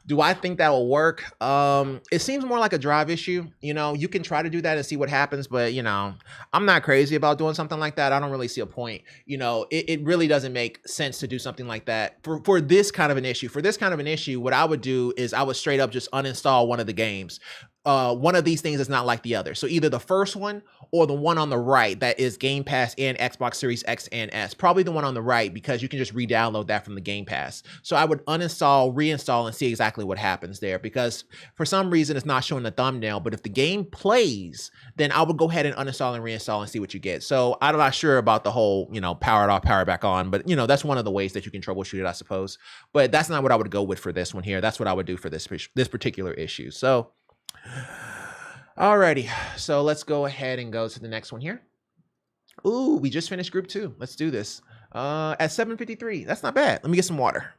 do I think that will work? It seems more like a drive issue. You know, you can try to do that and see what happens, but you know, I'm not crazy about doing something like that. I don't really see a point. You know, it really doesn't make sense to do something like that for this kind of an issue. For this kind of an issue, what I would do is I would straight up just uninstall one of the games. One of these things is not like the other. So either the first one or the one on the right that is Game Pass and Xbox Series X and S. Probably the one on the right because you can just re-download that from the Game Pass. So I would uninstall, reinstall, and see exactly what happens there because for some reason it's not showing the thumbnail. But if the game plays, then I would go ahead and uninstall and reinstall and see what you get. So I'm not sure about the whole, you know, power it off, power it back on. But, you know, that's one of the ways that you can troubleshoot it, I suppose. But that's not what I would go with for this one here. That's what I would do for this particular issue. So alrighty, so let's go ahead and go to the next one here. Ooh, we just finished group 2. Let's do this. At 7:53. That's not bad. Let me get some water.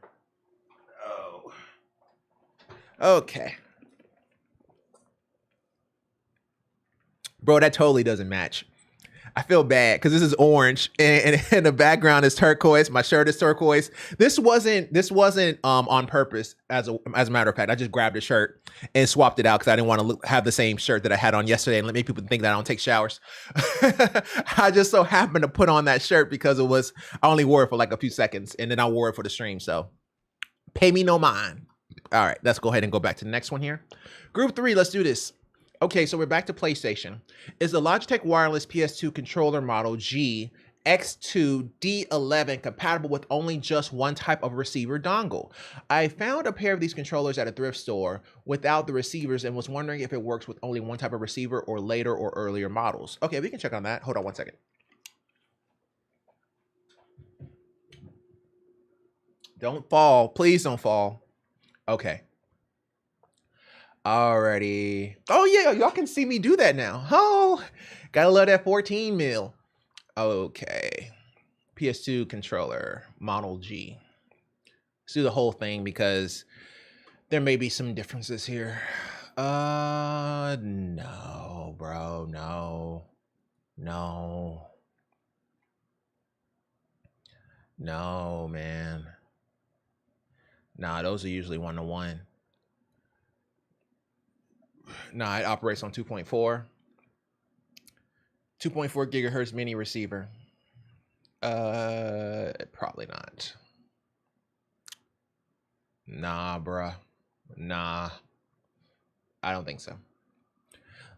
Oh. Okay. Bro, that totally doesn't match. I feel bad because this is orange and the background is turquoise. My shirt is turquoise. This wasn't on purpose. As a matter of fact, I just grabbed a shirt and swapped it out because I didn't want to have the same shirt that I had on yesterday and let make people think that I don't take showers. I just so happened to put on that shirt because I only wore it for like a few seconds and then I wore it for the stream. So pay me no mind. All right, let's go ahead and go back to the next one here. Group 3, let's do this. Okay, so we're back to PlayStation. Is the Logitech wireless PS2 controller model G X2 D11 compatible with only just one type of receiver dongle? I found a pair of these controllers at a thrift store without the receivers and was wondering if it works with only one type of receiver or later or earlier models. Okay, we can check on that. Hold on one second. Don't fall. Please don't fall. Okay. Alrighty. Oh yeah, y'all can see me do that now. Oh, gotta love that 14 mil. Okay. PS2 controller, Model G. Let's do the whole thing because there may be some differences here. No, bro, no. No, man. Nah, those are usually 1-to-1. Nah, it operates on 2.4. 2.4 gigahertz mini receiver. Probably not. Nah, bruh. Nah. I don't think so.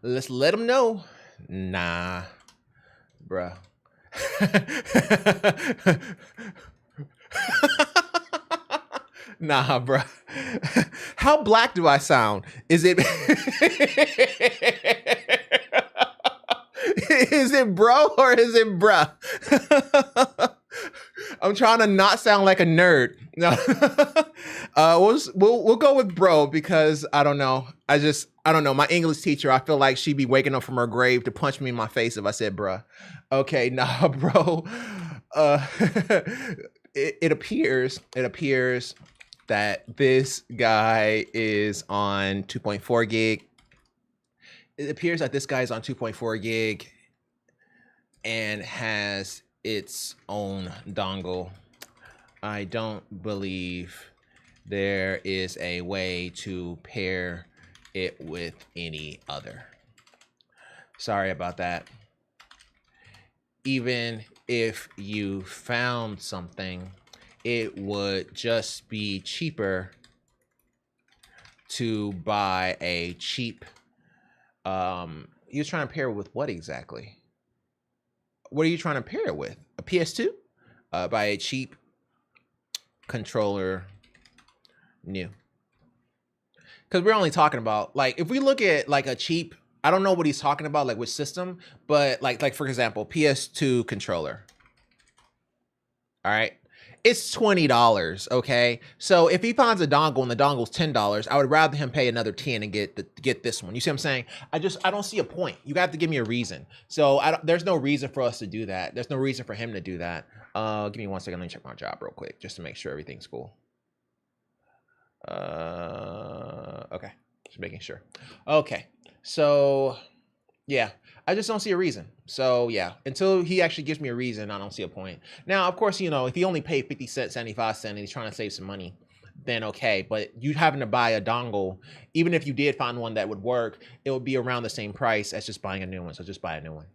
Let's let them know. Nah, bruh. Nah, bruh. How black do I sound? Is it is it bro or is it bruh? I'm trying to not sound like a nerd. No. We'll go with bro because I don't know. I don't know. My English teacher, I feel like she'd be waking up from her grave to punch me in my face if I said bruh. Okay, nah, bro. It appears that this guy is on 2.4 gig. It appears that this guy is on 2.4 gig and has its own dongle. I don't believe there is a way to pair it with any other. Sorry about that. Even if you found something, it would just be cheaper to buy a cheap, he was trying to pair it with what exactly? What are you trying to pair it with? A PS2? Buy a cheap controller new. Because we're only talking about, like, if we look at like a cheap, I don't know what he's talking about, like which system, but like for example, PS2 controller. All right. It's $20, okay? So if he finds a dongle and the dongle's $10, I would rather him pay another 10 and get this one. You see what I'm saying? I don't see a point. You have to give me a reason. So there's no reason for us to do that. There's no reason for him to do that. Give me 1 second. Let me check my job real quick just to make sure everything's cool. Okay, just making sure. Okay, so yeah, I just don't see a reason. So yeah, until he actually gives me a reason, I don't see a point. Now, of course, you know, if he only paid 50 cents, 75 cents, and he's trying to save some money, then okay. But you having to buy a dongle, even if you did find one that would work, it would be around the same price as just buying a new one. So just buy a new one.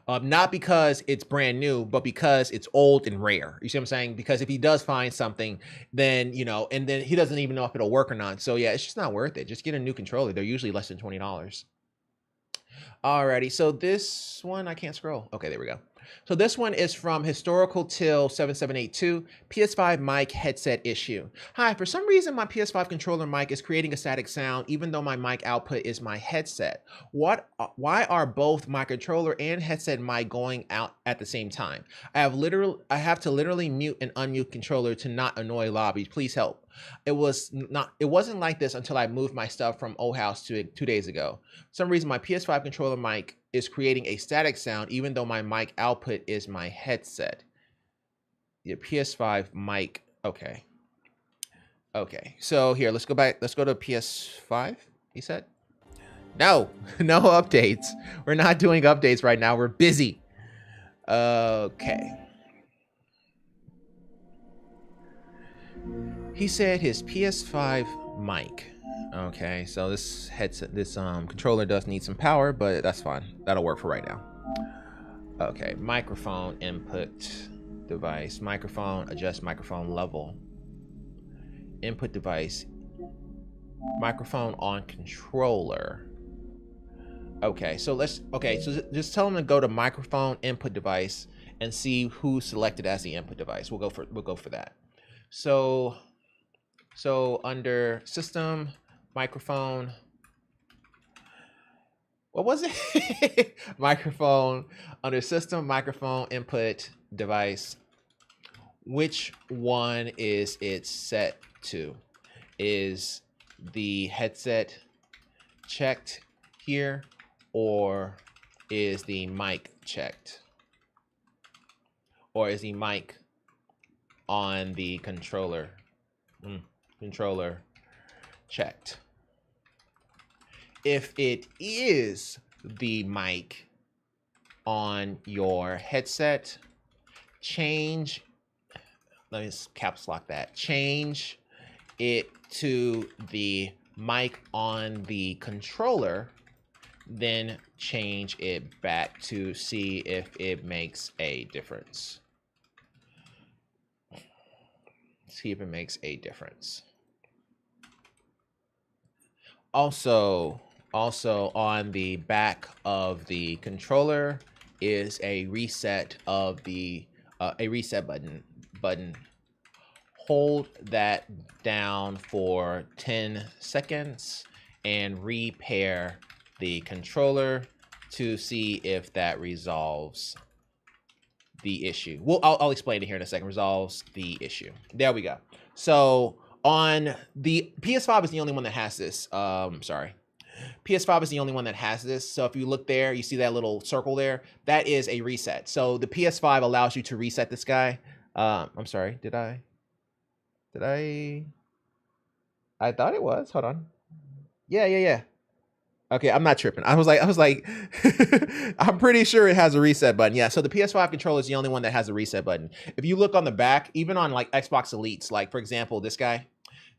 Not because it's brand new, but because it's old and rare. You see what I'm saying? Because if he does find something, then, you know, and then he doesn't even know if it'll work or not. So yeah, it's just not worth it. Just get a new controller. They're usually less than $20. Alrighty, so this one, I can't scroll. Okay, there we go. So this one is from Historical Till 7782, PS5 mic headset issue. Hi, for some reason my PS5 controller mic is creating a static sound even though my mic output is my headset. Why are both my controller and headset mic going out at the same time? I have to literally mute and unmute controller to not annoy lobbies. Please help. It wasn't like this until I moved my stuff from old house 2 days ago. For some reason my PS5 controller mic is creating a static sound even though my mic output is my headset. Your PS5 mic, okay. Okay, so here, let's go back. Let's go to PS5, he said. No, no updates. We're not doing updates right now. We're busy. Okay. He said his PS5 mic. Okay, so this headset, this controller does need some power, but that's fine. That'll work for right now. Okay, microphone input device, microphone, adjust microphone level. Input device, microphone on controller. Okay, so just tell him to go to microphone input device and see who's selected as the input device. We'll go for that. So under system, microphone, what was it? Microphone, under system, microphone, input device. Which one is it set to? Is the headset checked here, or is the mic checked? Or is the mic on the controller Controller checked. If it is the mic on your headset, change, let me caps lock that, change it to the mic on the controller, then change it back to see if it makes a difference. See if it makes a difference. Also on the back of the controller is a reset of the a reset button. Hold that down for 10 seconds and repair the controller to see if that resolves the issue. Well, I'll explain it here in a second. Resolves the issue. There we go. So on the PS5 is the only one that has this. Sorry. PS5 is the only one that has this. So if you look there, you see that little circle there. That is a reset. So the PS5 allows you to reset this guy. I'm sorry. Did I? I thought it was. Hold on. Yeah. Okay, I'm not tripping. I was like, I'm pretty sure it has a reset button. Yeah, so the PS5 controller is the only one that has a reset button. If you look on the back, even on like Xbox Elites, like for example, this guy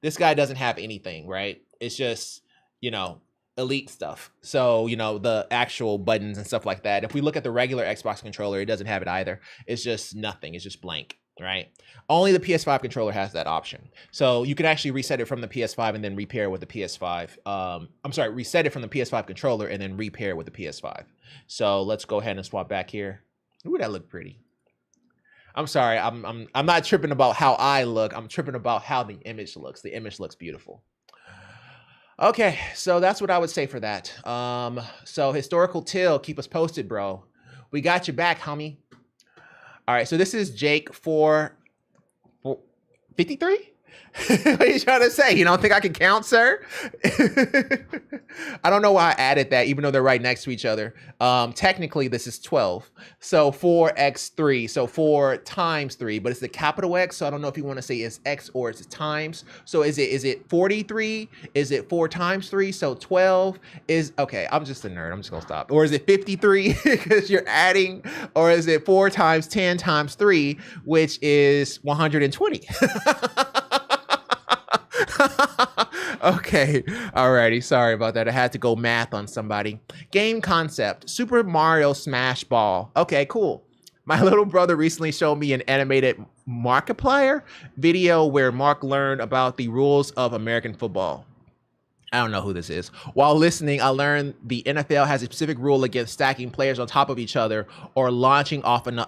doesn't have anything, right? It's just, you know, Elite stuff. So, you know, the actual buttons and stuff like that. If we look at the regular Xbox controller, it doesn't have it either. It's just nothing. It's just blank, right? Only the PS5 controller has that option. So you can actually reset it from the PS5 and then repair with the PS5. I'm sorry, reset it from the PS5 controller and then repair with the PS5. So let's go ahead and swap back here. Ooh, that looked pretty. I'm sorry, I'm not tripping about how I look. I'm tripping about how the image looks. The image looks beautiful. Okay, so that's what I would say for that. So Historical Till, keep us posted, bro. We got you back, homie. All right, so this is Jake 453. What are you trying to say? You don't think I can count, sir? I don't know why I added that, even though they're right next to each other. Technically, this is 12. So 4x3. So 4 times 3, but it's the capital X. So I don't know if you want to say it's X or it's times. So is it 43? Is it 4 times 3? So 12 is, okay, I'm just a nerd. I'm just going to stop. Or is it 53 because you're adding? Or is it 4 times 10 times 3, which is 120? Okay, alrighty, sorry about that. I had to go math on somebody. Game concept, Super Mario Smash Ball. Okay, cool. My little brother recently showed me an animated Markiplier video where Mark learned about the rules of American football. I don't know who this is. While listening, I learned the NFL has a specific rule against stacking players on top of each other or launching off another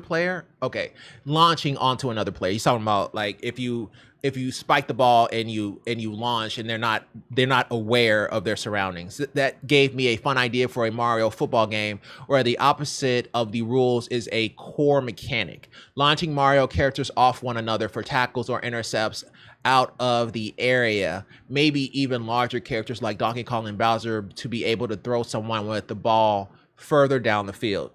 player. Okay, launching onto another player. He's talking about like if you spike the ball and you launch and they're not aware of their surroundings. That gave me a fun idea for a Mario football game where the opposite of the rules is a core mechanic. Launching Mario characters off one another for tackles or intercepts out of the area. Maybe even larger characters like Donkey Kong and Bowser to be able to throw someone with the ball further down the field.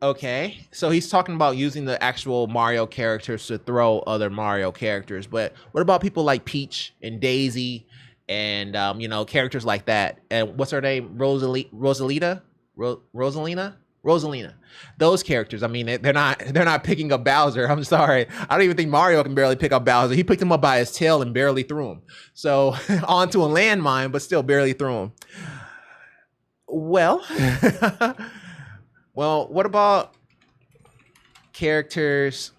Okay, so he's talking about using the actual Mario characters to throw other Mario characters, but what about people like Peach and Daisy and you know, characters like that? And what's her name? Rosalina. Those characters. I mean, they're not picking up Bowser. I'm sorry. I don't even think Mario can barely pick up Bowser. He picked him up by his tail and barely threw him. So onto a landmine, but still barely threw him. Well. Well, what about characters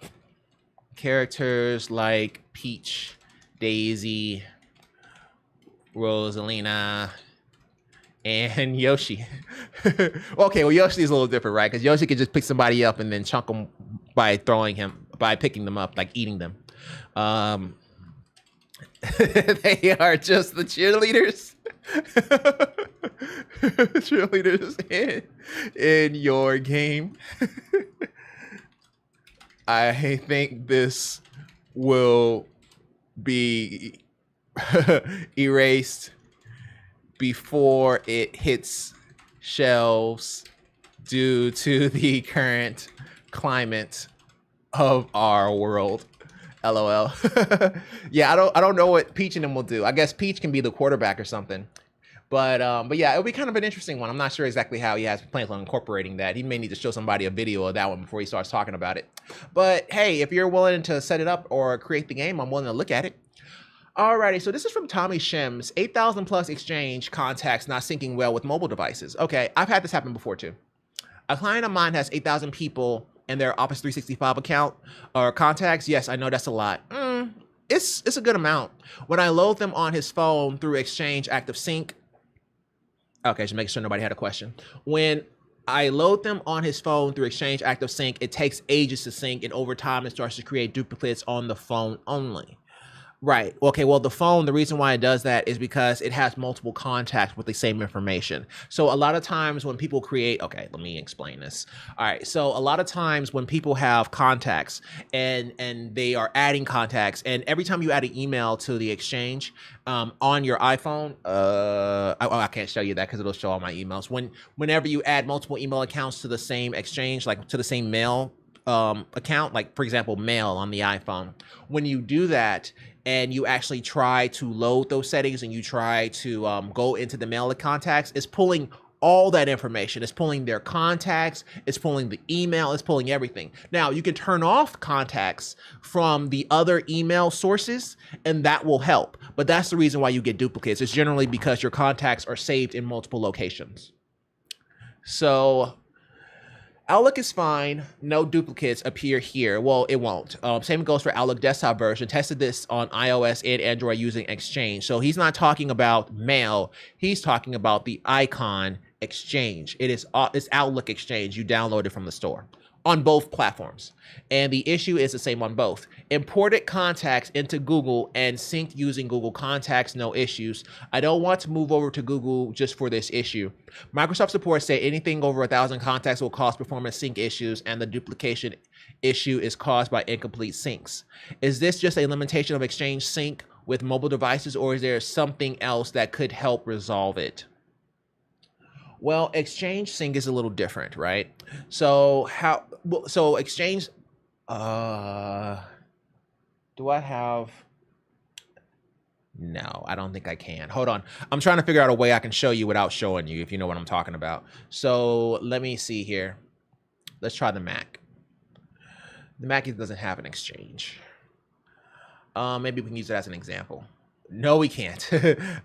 like Peach, Daisy, Rosalina, and Yoshi? Okay, well, Yoshi's a little different, right? Because Yoshi can just pick somebody up and then chunk them by picking them up, like eating them. They are just the cheerleaders. Cheerleaders in your game. I think this will be erased before it hits shelves due to the current climate of our world. LOL. Yeah, I don't know what Peach and them will do. I guess Peach can be the quarterback or something. But yeah, it'll be kind of an interesting one. I'm not sure exactly how he has plans on incorporating that. He may need to show somebody a video of that one before he starts talking about it. But hey, if you're willing to set it up or create the game, I'm willing to look at it. Alrighty, so this is from Tommy Shims. 8,000 plus exchange contacts not syncing well with mobile devices. Okay, I've had this happen before too. A client of mine has 8,000 people in their Office 365 account or contacts. Yes, I know that's a lot. It's a good amount. When I load them on his phone through Exchange Active Sync, okay, just making sure nobody had a question. When I load them on his phone through Exchange Active Sync, it takes ages to sync, and over time it starts to create duplicates on the phone only. Right. Okay. Well, the phone, the reason why it does that is because it has multiple contacts with the same information. So a lot of times when people create, okay, let me explain this. All right. So a lot of times when people have contacts and they are adding contacts, and every time you add an email to the Exchange on your iPhone, I can't show you that because it'll show all my emails. Whenever you add multiple email accounts to the same Exchange, like to the same mail account, like for example, mail on the iPhone, when you do that, and you actually try to load those settings and you try to go into the mail contacts, it's pulling all that information. It's pulling their contacts, it's pulling the email, it's pulling everything. Now, you can turn off contacts from the other email sources, and that will help. But that's the reason why you get duplicates. It's generally because your contacts are saved in multiple locations. So Outlook is fine. No duplicates appear here. Well, it won't. Same goes for Outlook desktop version. Tested this on iOS and Android using Exchange. So he's not talking about Mail. He's talking about the icon Exchange. It's Outlook Exchange. You download it from the store on both platforms. And the issue is the same on both. Imported contacts into Google and synced using Google Contacts, no issues. I don't want to move over to Google just for this issue. Microsoft support say anything over 1,000 contacts will cause performance sync issues, and the duplication issue is caused by incomplete syncs. Is this just a limitation of Exchange Sync with mobile devices, or is there something else that could help resolve it? Well, Exchange Sync is a little different, right? So Exchange, do I have, no, I don't think I can. Hold on. I'm trying to figure out a way I can show you without showing you, if you know what I'm talking about. So let me see here. Let's try the Mac. The Mac doesn't have an Exchange. Maybe we can use it as an example. No, we can't.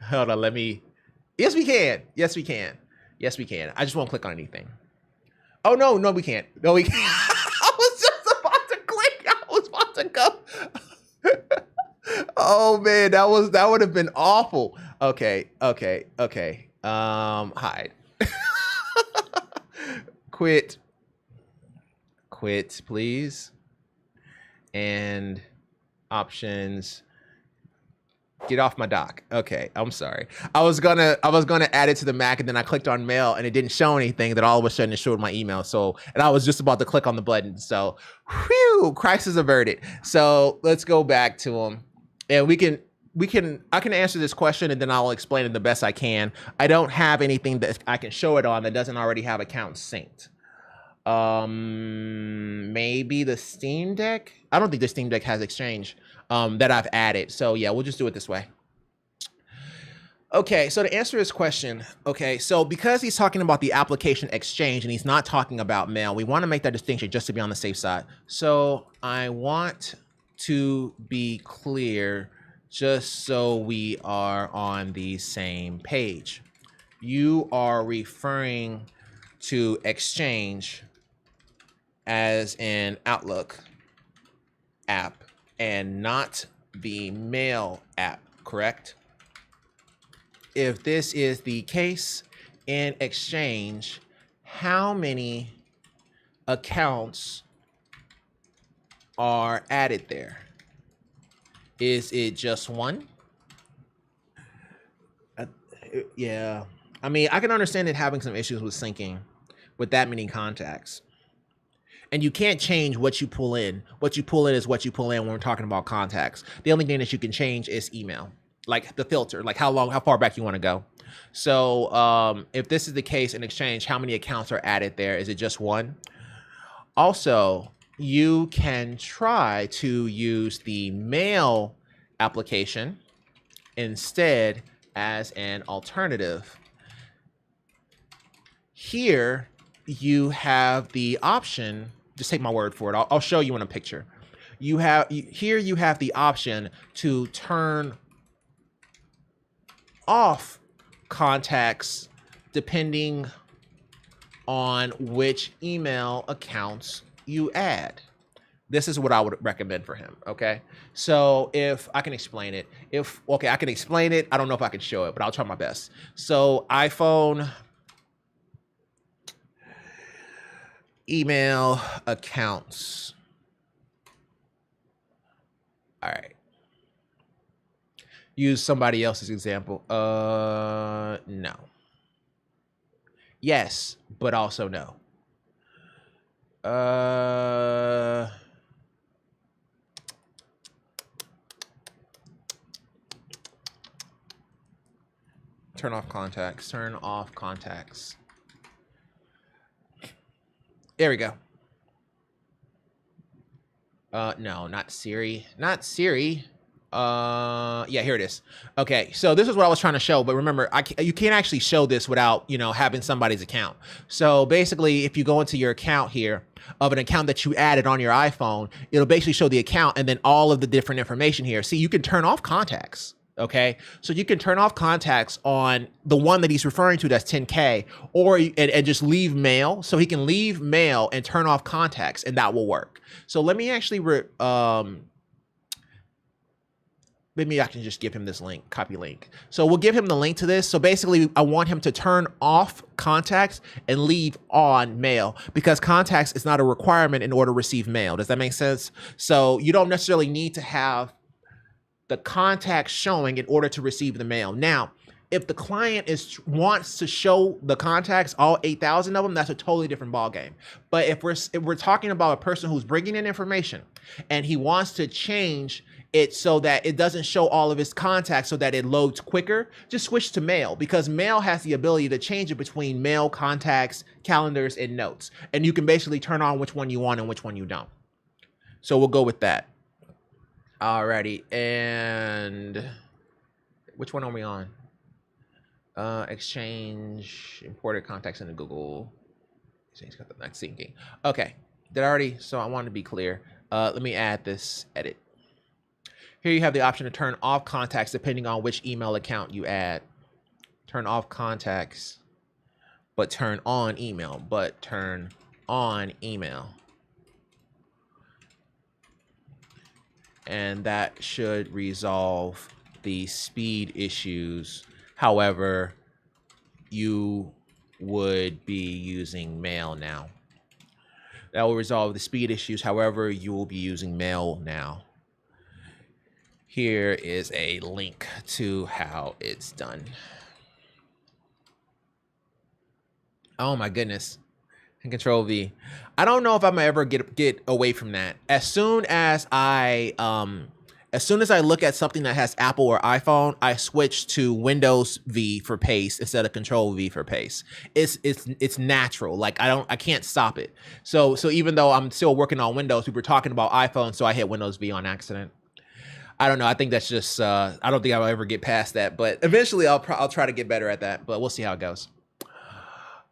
Hold on, yes, we can. Yes, we can. Yes, we can. I just won't click on anything. Oh, no, we can't. No, we can't. I was just about to click. I was about to go. Oh, man, that would have been awful. Okay. Hide. Quit, please. And options. Get off my dock. Okay, I'm sorry. I was gonna add it to the Mac, and then I clicked on Mail, and it didn't show anything. Then all of a sudden, it showed my email. So, and I was just about to click on the button. So, whew, crisis averted. So let's go back to them, and I can answer this question, and then I'll explain it the best I can. I don't have anything that I can show it on that doesn't already have accounts synced. Maybe the Steam Deck. I don't think the Steam Deck has Exchange. That I've added. So yeah, we'll just do it this way. Okay, so to answer his question, okay, so because he's talking about the application Exchange and he's not talking about Mail, we want to make that distinction just to be on the safe side. So I want to be clear just so we are on the same page. You are referring to Exchange as an Outlook app and not the Mail app, correct? If this is the case in Exchange, how many accounts are added there? Is it just one? Yeah, I mean, I can understand it having some issues with syncing with that many contacts. And you can't change what you pull in. What you pull in is what you pull in when we're talking about contacts. The only thing that you can change is email, like the filter, like how far back you want to go. So if this is the case in Exchange, how many accounts are added there? Is it just one? Also, you can try to use the mail application instead as an alternative. Here, you have the option, just take my word for it. I'll show you in a picture. You have the option to turn off contacts depending on which email accounts you add. This is what I would recommend for him, okay? So if I can explain it, I can explain it. I don't know if I can show it, but I'll try my best. So iPhone email accounts. All right. Use somebody else's example. No. Yes, but also no. Turn off contacts. Turn off contacts. There we go. No, not Siri. Not Siri. Yeah, here it is. Okay, so this is what I was trying to show, but remember, you can't actually show this without, having somebody's account. So basically, if you go into your account here, of an account that you added on your iPhone, it'll basically show the account and then all of the different information here. See, you can turn off contacts. Okay, so you can turn off contacts on the one that he's referring to, that's 10K, or and just leave mail. So he can leave mail and turn off contacts, and that will work. So let me actually maybe I can just give him this link, copy link. So we'll give him the link to this. So basically, I want him to turn off contacts and leave on mail, because contacts is not a requirement in order to receive mail. Does that make sense? So you don't necessarily need to have the contacts showing in order to receive the mail. Now, if the client wants to show the contacts, all 8,000 of them, that's a totally different ballgame. But if we're talking about a person who's bringing in information and he wants to change it so that it doesn't show all of his contacts so that it loads quicker, just switch to mail, because mail has the ability to change it between mail, contacts, calendars, and notes. And you can basically turn on which one you want and which one you don't. So we'll go with that. Alrighty, and which one are we on? Exchange imported contacts into Google. Exchange not syncing. Okay, did I already? So I want to be clear. Let me add this edit. Here you have the option to turn off contacts depending on which email account you add. Turn off contacts, but turn on email. But turn on email. And that should resolve the speed issues. However, you would be using mail now. That will resolve the speed issues. However, you will be using mail now. Here is a link to how it's done. Oh my goodness. And Control V. I don't know if I'm ever get away from that. As soon as I look at something that has Apple or iPhone, I switch to Windows V for paste instead of Control V for paste. It's natural. Like I can't stop it. So even though I'm still working on Windows, we were talking about iPhone, so I hit Windows V on accident. I don't know. I think that's just I don't think I'll ever get past that, but eventually I'll try to get better at that, but we'll see how it goes.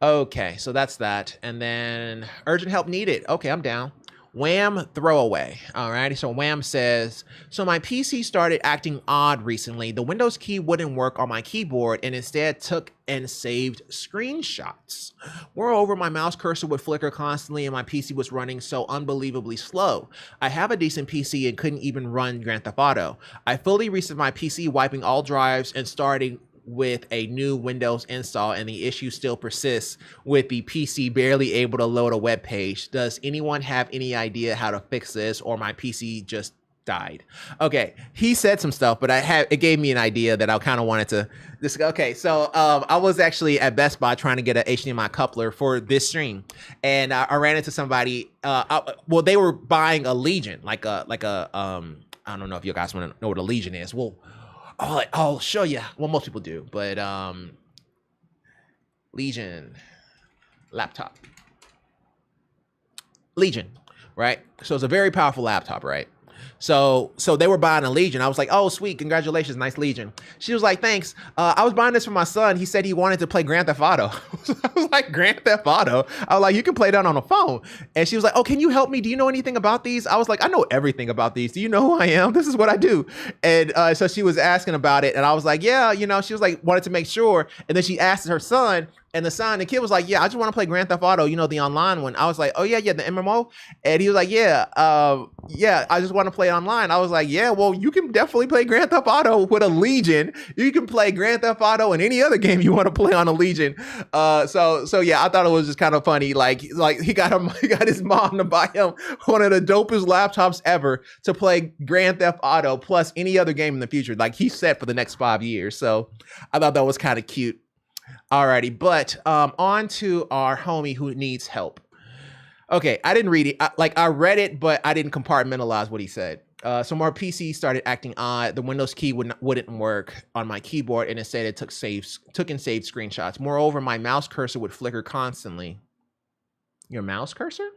Okay, so that's that. And then urgent help needed. Okay, I'm down. Wham throwaway. Alrighty, so Wham says, so my PC started acting odd recently. The Windows key wouldn't work on my keyboard and instead took and saved screenshots. Moreover, my mouse cursor would flicker constantly and my PC was running so unbelievably slow. I have a decent PC and couldn't even run Grand Theft Auto. I fully reset my PC, wiping all drives and starting with a new Windows install, and the issue still persists with the PC barely able to load a web page. Does anyone have any idea how to fix this, or my PC just died? Okay, he said some stuff, but it gave me an idea that I kind of wanted to discuss. Okay, so I was actually at Best Buy trying to get an HDMI coupler for this stream, and I ran into somebody. Well, they were buying a Legion, like a I don't know if you guys want to know what a Legion is. Well, I'll show you. Well, most people do, but Legion laptop. Legion. right? So it's a very powerful laptop, right? So they were buying a Legion. I was like, oh, sweet, congratulations, nice Legion. She was like, thanks. I was buying this for my son. He said he wanted to play Grand Theft Auto. I was like, Grand Theft Auto? I was like, you can play that on a phone. And she was like, oh, can you help me? Do you know anything about these? I was like, I know everything about these. Do you know who I am? This is what I do. And so she was asking about it. And I was like, yeah, you know, she was like, wanted to make sure. And then she asked her son, and the kid was like, yeah, I just want to play Grand Theft Auto, you know, the online one. I was like, oh, yeah, the MMO. And he was like, yeah, I just want to play online. I was like, yeah, well, you can definitely play Grand Theft Auto with a Legion. You can play Grand Theft Auto in any other game you want to play on a Legion. So yeah, I thought it was just kind of funny. Like he got his mom to buy him one of the dopest laptops ever to play Grand Theft Auto plus any other game in the future. Like he's set for the next 5 years. So I thought that was kind of cute. Alrighty, but on to our homie who needs help. Okay, I didn't read it. I read it, but I didn't compartmentalize what he said. So my PC started acting odd. The Windows key wouldn't work on my keyboard, and instead it took and saved screenshots. Moreover, my mouse cursor would flicker constantly. Your mouse cursor?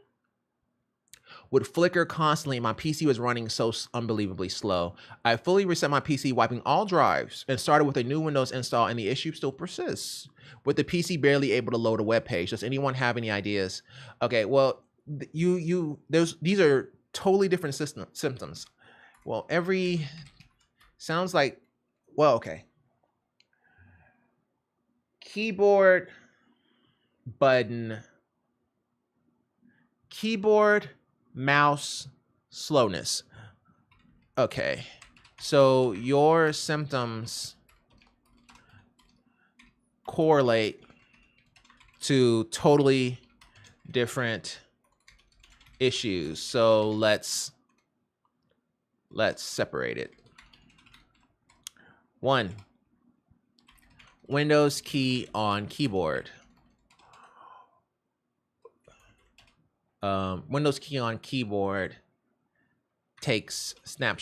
Would flicker constantly. My PC was running so unbelievably slow. I fully reset my PC, wiping all drives, and started with a new Windows install, and the issue still persists. With the PC barely able to load a web page. Does anyone have any ideas? Okay, well, these are totally different symptoms. Well, sounds like, well, okay. Keyboard, mouse, slowness. Okay, so your symptoms correlate to totally different issues. So let's separate it. 1. Windows key on keyboard. Windows key on keyboard takes a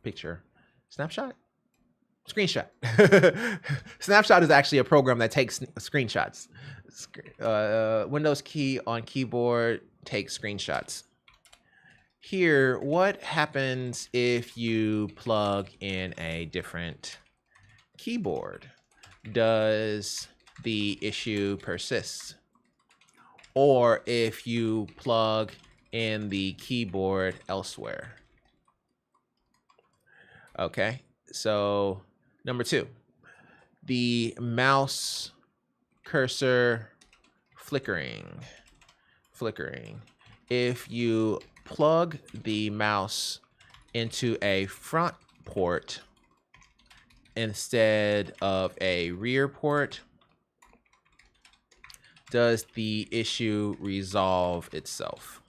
picture. Snapshot? Screenshot. Snapshot is actually a program that takes screenshots. Windows key on keyboard takes screenshots. Here, what happens if you plug in a different keyboard? Does the issue persist? Or if you plug in the keyboard elsewhere? Okay, so number 2, the mouse cursor flickering. If you plug the mouse into a front port instead of a rear port, does the issue resolve itself?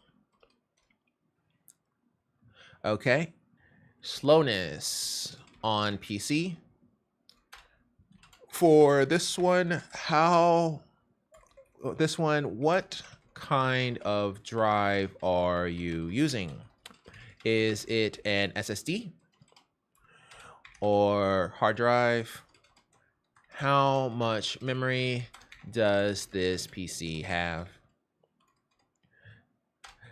Okay, slowness on PC. For this one, what kind of drive are you using? Is it an SSD or hard drive? How much memory does this PC have?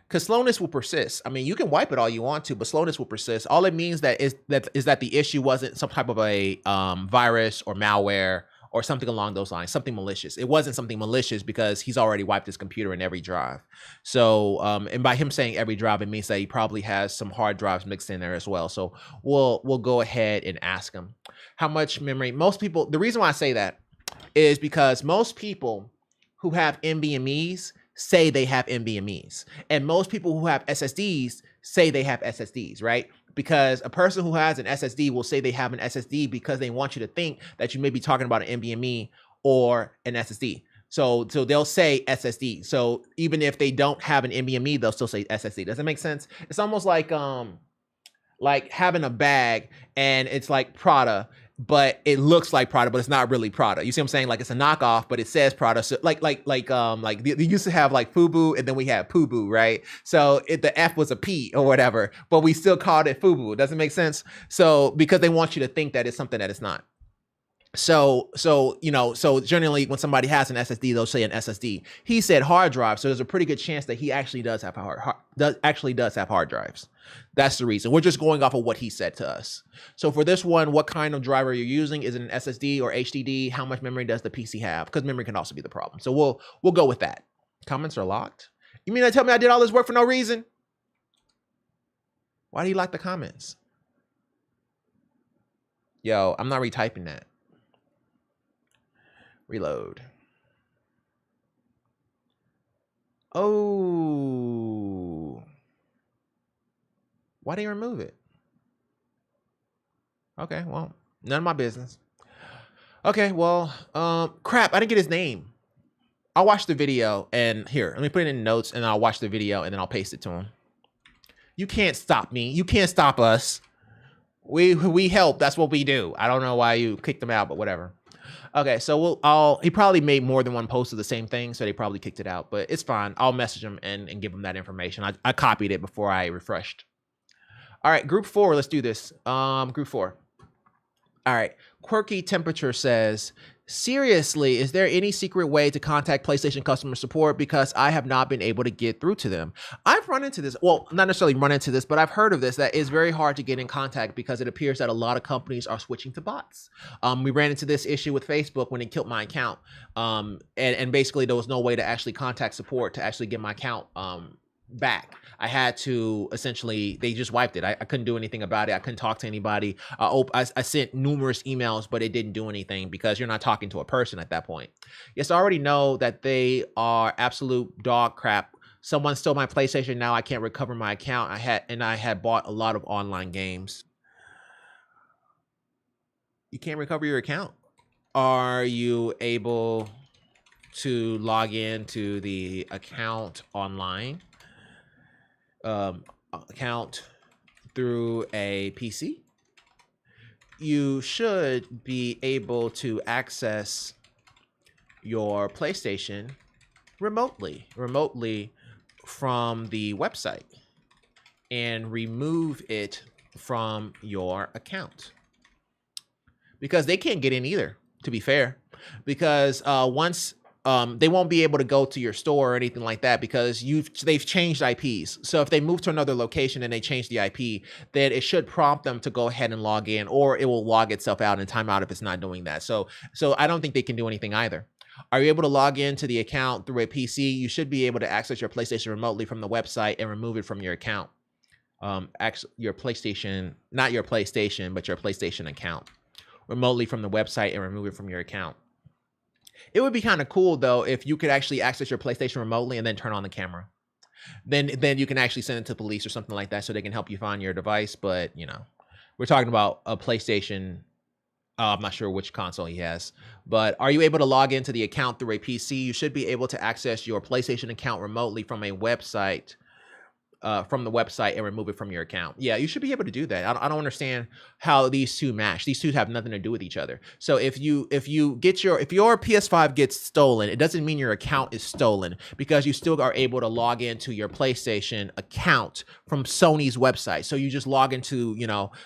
Because slowness will persist. I mean, you can wipe it all you want to, but slowness will persist. All it means is that the issue wasn't some type of a virus or malware or something along those lines, something malicious. It wasn't something malicious because he's already wiped his computer in every drive. So, and by him saying every drive, it means that he probably has some hard drives mixed in there as well. So we'll go ahead and ask him how much memory. Most people, the reason why I say that is because most people who have NVMEs say they have NVMEs, and most people who have SSDs say they have SSDs, right? Because a person who has an SSD will say they have an SSD because they want you to think that you may be talking about an NVMe or an SSD. So they'll say SSD. So even if they don't have an NVMe, they'll still say SSD. Does that make sense? It's almost like having a bag and it's like Prada, but it looks like Prada, but it's not really Prada. You see what I'm saying? Like it's a knockoff, but it says Prada. So like they used to have like FUBU and then we had PUBU, right? So the F was a P or whatever, but we still called it FUBU. Doesn't make sense. So because they want you to think that it's something that it's not. So generally when somebody has an SSD, they'll say an SSD. He said hard drive, so there's a pretty good chance that he actually does have hard drives. That's the reason. We're just going off of what he said to us. So for this one, what kind of driver you're using? Is it an SSD or HDD? How much memory does the PC have? Because memory can also be the problem. So we'll go with that. Comments are locked. You mean to tell me I did all this work for no reason? Why do you lock the comments? Yo, I'm not retyping that. Reload. Oh. Why did you remove it? Okay, well, none of my business. Okay, well, crap, I didn't get his name. I'll watch the video and here, let me put it in notes and I'll watch the video and then I'll paste it to him. You can't stop me. You can't stop us. We help. That's what we do. I don't know why you kicked him out, but whatever. Okay, so he probably made more than one post of the same thing, so they probably kicked it out, but it's fine. I'll message him and give him that information. I copied it before I refreshed. All right, group 4, let's do this. Group 4. All right, Quirky Temperature says, seriously, is there any secret way to contact PlayStation customer support? Because I have not been able to get through to them. I've run into this, well, not necessarily run into this, but I've heard of this, that it's very hard to get in contact because it appears that a lot of companies are switching to bots. We ran into this issue with Facebook when it killed my account. And basically there was no way to actually contact support to actually get my account back. I had to essentially, they just wiped it. I couldn't do anything about it. I couldn't talk to anybody. I sent numerous emails, but it didn't do anything because you're not talking to a person at that point. Yes, I already know that they are absolute dog crap. Someone stole my PlayStation. Now I can't recover my account. I had bought a lot of online games. You can't recover your account. Are you able to log into the account online? Account through a PC? You should be able to access your PlayStation remotely from the website and remove it from your account. Because they can't get in either, to be fair. Because once they won't be able to go to your store or anything like that because they've changed IPs. So if they move to another location and they change the IP, then it should prompt them to go ahead and log in, or it will log itself out and time out if it's not doing that. So I don't think they can do anything either. Are you able to log into the account through a PC? You should be able to access your PlayStation remotely from the website and remove it from your account. Your PlayStation, not your PlayStation, but your PlayStation account remotely from the website and remove it from your account. It would be kind of cool though if you could actually access your PlayStation remotely and then turn on the camera. Then you can actually send it to police or something like that so they can help you find your device. But you know, we're talking about a PlayStation. I'm not sure which console he has, but are you able to log into the account through a PC? You should be able to access your PlayStation account remotely from a website. From the website and remove it from your account. Yeah, you should be able to do that. I don't understand how these two match. These two have nothing to do with each other. So if your PS5 gets stolen, it doesn't mean your account is stolen because you still are able to log into your PlayStation account from Sony's website. So you just log into,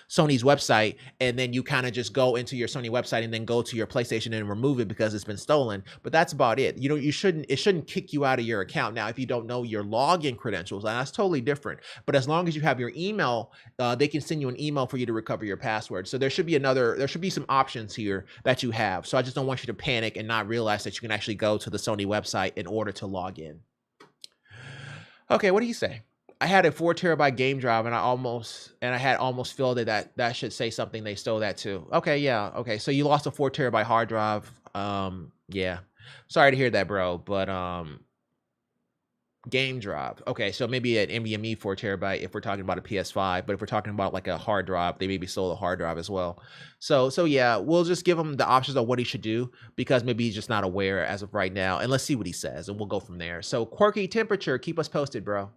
Sony's website and then you kind of just go into your Sony website and then go to your PlayStation and remove it because it's been stolen. But that's about it. It shouldn't kick you out of your account. Now, if you don't know your login credentials, that's totally different. But as long as you have your email, they can send you an email for you to recover your password. So there should be some options here that you have. So I just don't want you to panic and not realize that you can actually go to the Sony website in order to log in. Okay, what do you say? I had a 4 terabyte game drive and I had almost filled it. That should say something. They stole that too. Okay, yeah. Okay, so you lost a 4 terabyte hard drive. Yeah. Sorry to hear that, bro. But game drive. Okay, so maybe an NVMe 4 terabyte if we're talking about a PS5, but if we're talking about like a hard drive, they maybe stole a hard drive as well. So yeah, we'll just give him the options of what he should do because maybe he's just not aware as of right now. And let's see what he says and we'll go from there. So Quirky Temperature, keep us posted, bro.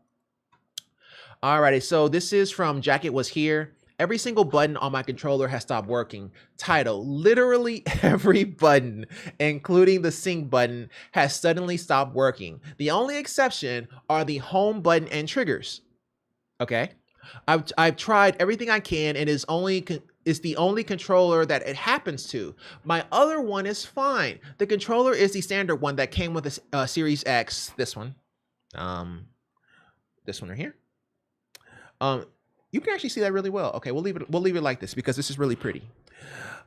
Alrighty, so this is from Jacket Was Here. Every single button on my controller has stopped working. Title, literally every button, including the sync button, has suddenly stopped working. The only exception are the home button and triggers. Okay. I've tried everything I can and it's is the only controller that it happens to. My other one is fine. The controller is the standard one that came with the Series X. This one. This one right here. You can actually see that really well. Okay, we'll leave it like this because this is really pretty.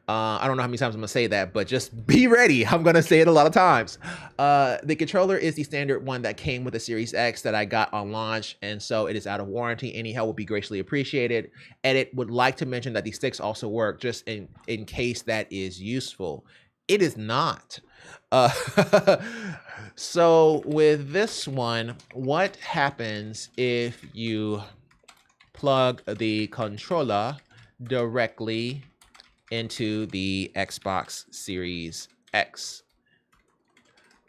I don't know how many times I'm gonna say that, but just be ready. I'm gonna say it a lot of times. The controller is the standard one that came with the Series X that I got on launch, and so it is out of warranty. Any help would be greatly appreciated. Edit would like to mention that the sticks also work, just in case that is useful. It is not. So with this one, what happens if you plug the controller directly into the Xbox Series X?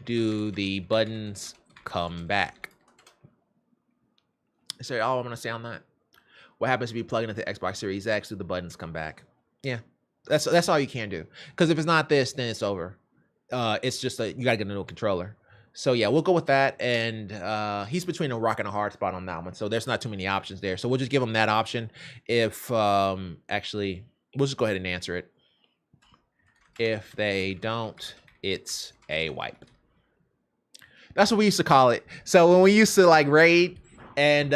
Do the buttons come back? Is that all I'm gonna say on that? What happens if you plug it into the Xbox Series X? Do the buttons come back? Yeah, that's all you can do. Because if it's not this, then it's over. It's just you gotta get a new controller. So yeah, we'll go with that. And he's between a rock and a hard spot on that one. So there's not too many options there. So we'll just give him that option. If actually, we'll just go ahead and answer it. If they don't, it's a wipe. That's what we used to call it. So when we used to like raid and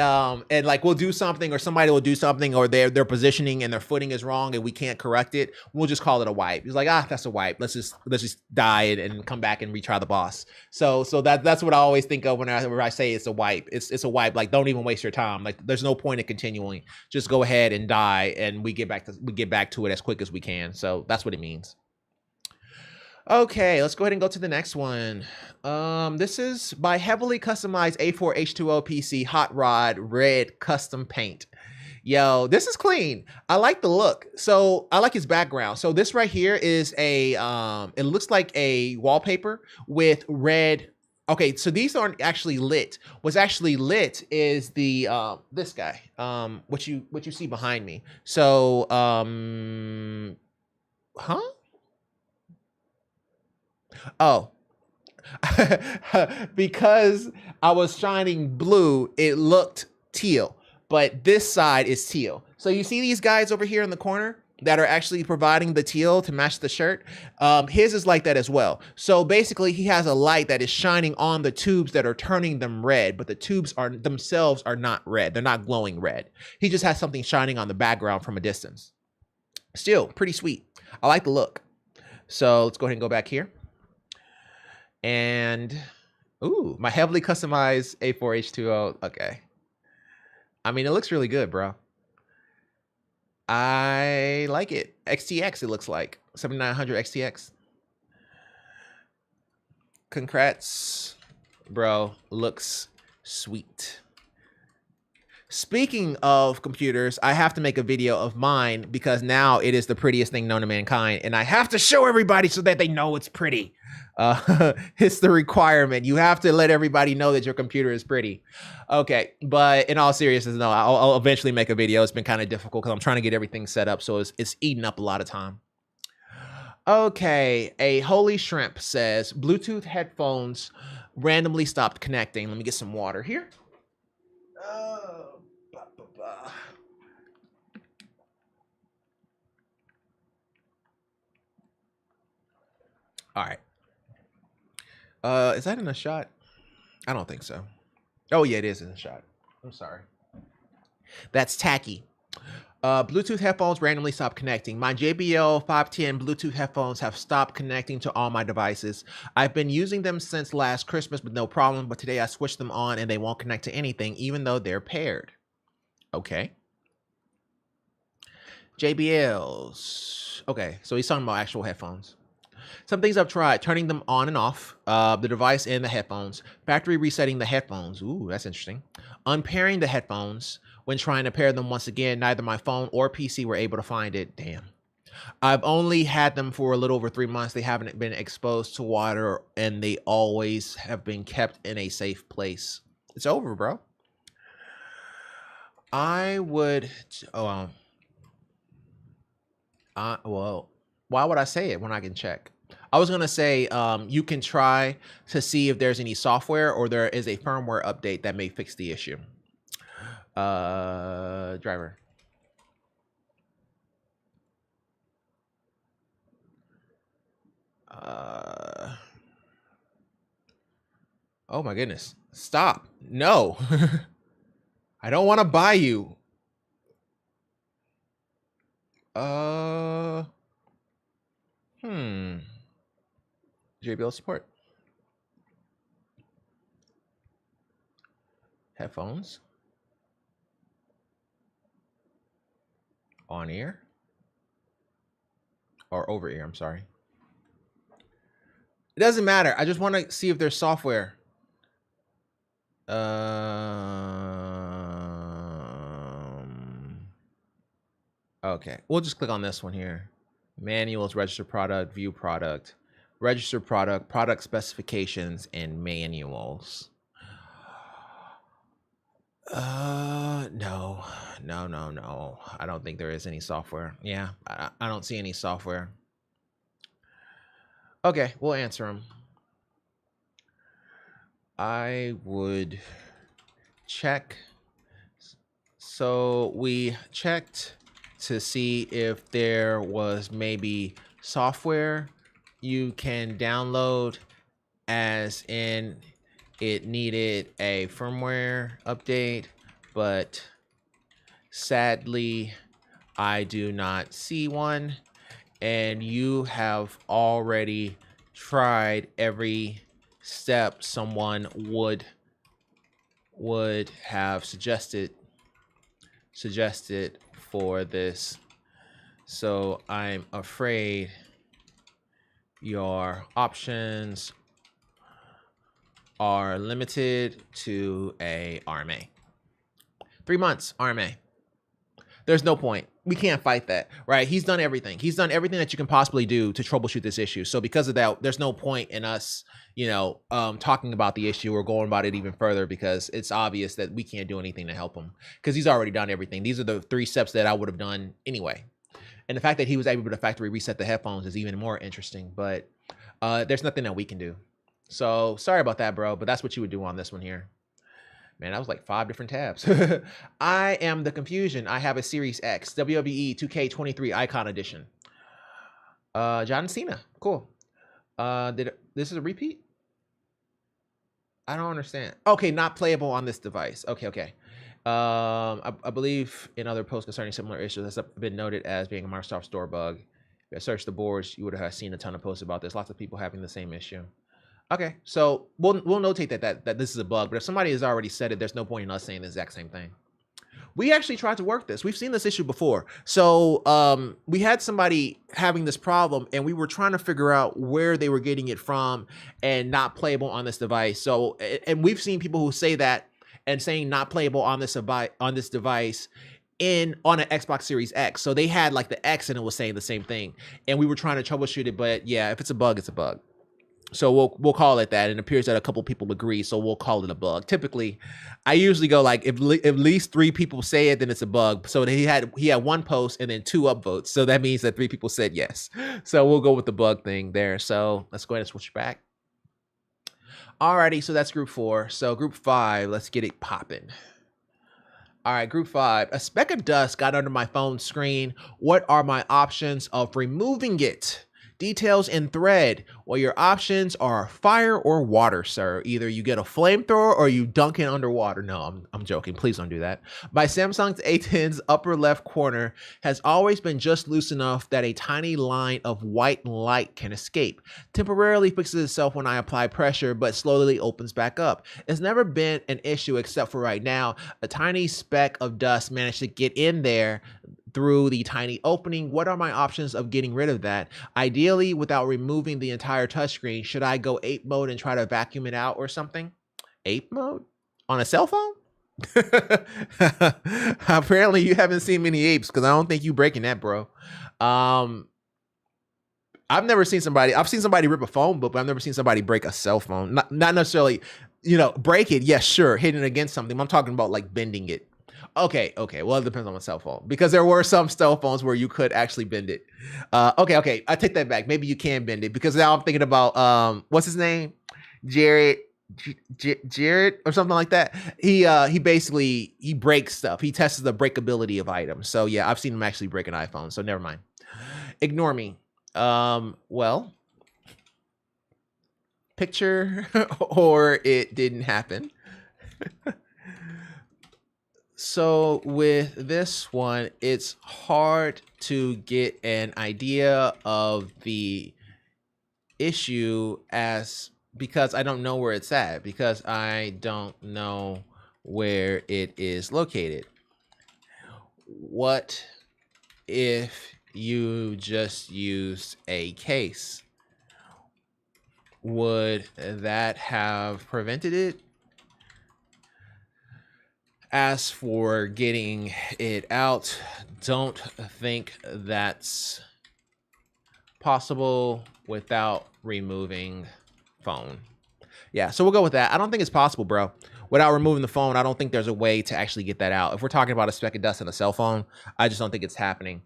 like we'll do something or somebody will do something or their positioning and their footing is wrong and we can't correct it, we'll just call it a wipe. It's like, that's a wipe. Let's just die and come back and retry the boss. So that's what I always think of when I say it's a wipe. It's a wipe. Like, don't even waste your time. Like, there's no point in continuing. Just go ahead and die, and we get back to it as quick as we can. So that's what it means. Okay, let's go ahead and go to the next one. This is by heavily customized A4H2O PC Hot Rod Red Custom Paint. Yo, this is clean. I like the look. So I like his background. So this right here is a, it looks like a wallpaper with red. Okay, so these aren't actually lit. What's actually lit is the, this guy, what you see behind me. So, huh? Oh, because I was shining blue, it looked teal, but this side is teal. So you see these guys over here in the corner that are actually providing the teal to match the shirt. His is like that as well. So basically he has a light that is shining on the tubes that are turning them red, but the tubes themselves are not red. They're not glowing red. He just has something shining on the background from a distance. Still pretty sweet. I like the look. So let's go ahead and go back here. And, ooh, my heavily customized A4H2O. Okay. I mean, it looks really good, bro. I like it. XTX, it looks like. 7900 XTX. Congrats, bro. Looks sweet. Speaking of computers, I have to make a video of mine because now it is the prettiest thing known to mankind. And I have to show everybody so that they know it's pretty. It's the requirement. You have to let everybody know that your computer is pretty. Okay, but in all seriousness, no, I'll eventually make a video. It's been kind of difficult because I'm trying to get everything set up, so it's eating up a lot of time. Okay, a Holy Shrimp says, Bluetooth headphones randomly stopped connecting. Let me get some water here. All right. Is that in a shot? I don't think so. Oh, yeah, it is in a shot. I'm sorry. That's tacky. Bluetooth headphones randomly stopped connecting. My JBL 510 Bluetooth headphones have stopped connecting to all my devices. I've been using them since last Christmas with no problem, but today I switched them on and they won't connect to anything, even though they're paired. Okay. JBLs. Okay, so he's talking about actual headphones. Some things I've tried, turning them on and off, the device and the headphones, factory resetting the headphones. Ooh, that's interesting. Unpairing the headphones. When trying to pair them once again, neither my phone or PC were able to find it. Damn. I've only had them for a little over 3 months. They haven't been exposed to water and they always have been kept in a safe place. It's over, bro. I would, well, why would I say it when I can check? I was going to say you can try to see if there's any software or there is a firmware update that may fix the issue. Driver. Oh my goodness. Stop. No. I don't want to buy you. JBL support. Headphones. On ear. Or over ear, I'm sorry. It doesn't matter. I just want to see if there's software. Okay, we'll just click on this one here. Manuals, register product, view product, register product, product specifications, and manuals. No. I don't think there is any software. Yeah, I don't see any software. Okay, we'll answer them. I would check. So we checked to see if there was maybe software you can download, as in it needed a firmware update, but sadly I do not see one, and you have already tried every step someone would have suggested for this. So I'm afraid your options are limited to a RMA. 3 months RMA. There's no point. We can't fight that, right? He's done everything. He's done everything that you can possibly do to troubleshoot this issue. So because of that, there's no point in us, talking about the issue or going about it even further, because it's obvious that we can't do anything to help him because he's already done everything. These are the 3 steps that I would have done anyway. And the fact that he was able to factory reset the headphones is even more interesting, but there's nothing that we can do. So sorry about that, bro, but that's what you would do on this one here. Man, that was like 5 different tabs. I am the confusion. I have a Series X, WWE 2K23 Icon Edition. John Cena, cool. This is a repeat? I don't understand. Okay, not playable on this device. Okay. I believe in other posts concerning similar issues that's been noted as being a Microsoft Store bug. If you searched the boards, you would have seen a ton of posts about this. Lots of people having the same issue. Okay, so we'll notate that this is a bug, but if somebody has already said it, there's no point in us saying the exact same thing. We actually tried to work this. We've seen this issue before. So we had somebody having this problem, and we were trying to figure out where they were getting it from and not playable on this device. So, and we've seen people who say that and saying not playable on this device on an Xbox Series X. So they had like the X and it was saying the same thing. And we were trying to troubleshoot it, but yeah, if it's a bug, it's a bug. So we'll call it that. And it appears that a couple people agree, so we'll call it a bug. Typically, I usually go like if at least 3 people say it, then it's a bug. So he had 1 post and then 2 upvotes. So that means that 3 people said yes. So we'll go with the bug thing there. So let's go ahead and switch back. Alrighty, so that's group 4. So group 5, let's get it popping. All right, group 5. A speck of dust got under my phone screen. What are my options of removing it? Details in thread. Well, your options are fire or water, sir. Either you get a flamethrower or you dunk it underwater. No, I'm joking. Please don't do that. My Samsung's A10's upper left corner has always been just loose enough that a tiny line of white light can escape. Temporarily fixes itself when I apply pressure, but slowly opens back up. It's never been an issue except for right now. A tiny speck of dust managed to get in there through the tiny opening. What are my options of getting rid of that? Ideally, without removing the entire touchscreen, should I go ape mode and try to vacuum it out or something? Ape mode? On a cell phone? Apparently you haven't seen many apes, because I don't think you breaking that, bro. I've seen somebody rip a phone book, but I've never seen somebody break a cell phone. Not necessarily, break it. Yes, sure, hitting it against something. I'm talking about like bending it. Okay. Well, it depends on the cell phone, because there were some cell phones where you could actually bend it. Okay. I take that back. Maybe you can bend it, because now I'm thinking about what's his name, Jared or something like that. He basically breaks stuff. He tests the breakability of items. So yeah, I've seen him actually break an iPhone. So never mind. Ignore me. Well, picture or it didn't happen. So with this one, it's hard to get an idea of the issue because I don't know where it's at, because I don't know where it is located. What if you just used a case? Would that have prevented it? As for getting it out, don't think that's possible without removing phone. Yeah, so we'll go with that. I don't think it's possible, bro. Without removing the phone, I don't think there's a way to actually get that out. If we're talking about a speck of dust on a cell phone, I just don't think it's happening.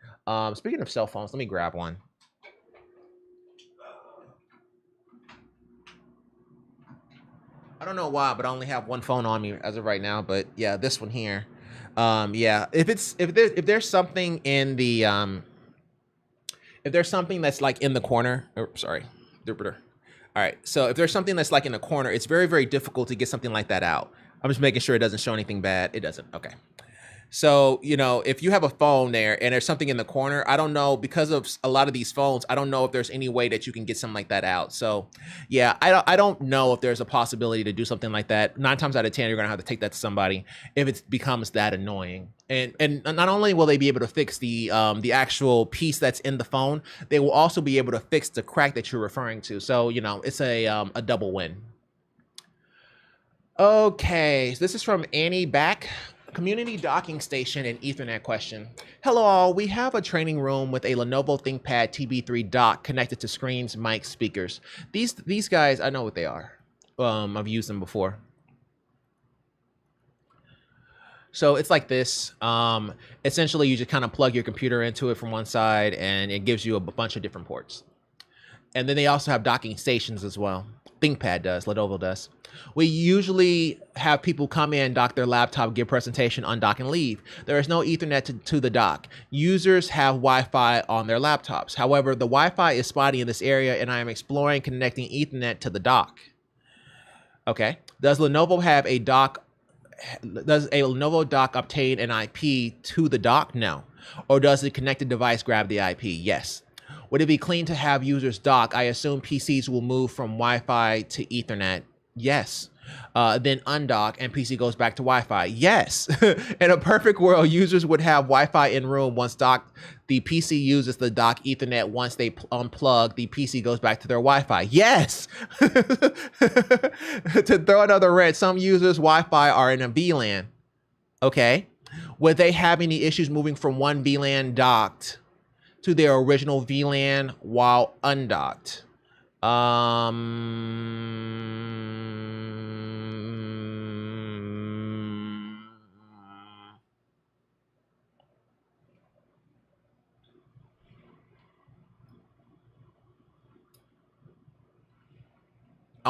Speaking of cell phones, let me grab one. I don't know why, but I only have one phone on me as of right now. But yeah, this one here. Yeah, if there's something in the if there's something that's like in the corner, sorry. All right, so if there's something that's like in the corner, it's very, very difficult to get something like that out. I'm just making sure it doesn't show anything bad. It doesn't. Okay. So, you know, if you have a phone there and there's something in the corner, I don't know, because of a lot of these phones, I don't know if there's any way that you can get something like that out. So yeah, I don't know if there's a possibility to do something like that. 9 times out of 10, you're gonna have to take that to somebody if it becomes that annoying. And not only will they be able to fix the actual piece that's in the phone, they will also be able to fix the crack that you're referring to. So, you know, it's a double win. Okay, so this is from Annie Back. Community docking station and Ethernet question. Hello all, we have a training room with a Lenovo ThinkPad TB3 dock connected to screens, mics, speakers. These guys, I know what they are. I've used them before. So it's like this. Essentially, you just kind of plug your computer into it from one side and it gives you a bunch of different ports. And then they also have docking stations as well. ThinkPad does, Lenovo does. We usually have people come in, dock their laptop, give presentation, undock, and leave. There is no Ethernet to the dock. Users have Wi-Fi on their laptops. However, the Wi-Fi is spotty in this area, and I am exploring connecting Ethernet to the dock. Okay. Does Lenovo have a dock? Does a Lenovo dock obtain an IP to the dock? No. Or does the connected device grab the IP? Yes. Would it be clean to have users dock? I assume PCs will move from Wi-Fi to Ethernet. Yes. Then undock and PC goes back to Wi-Fi. Yes. In a perfect world, users would have Wi-Fi in room. Once docked, the PC uses the dock Ethernet. Once they unplug, the PC goes back to their Wi-Fi. Yes. To throw another wrench, some users' Wi-Fi are in a VLAN. Okay. Would they have any issues moving from one VLAN docked to their original VLAN while undocked? I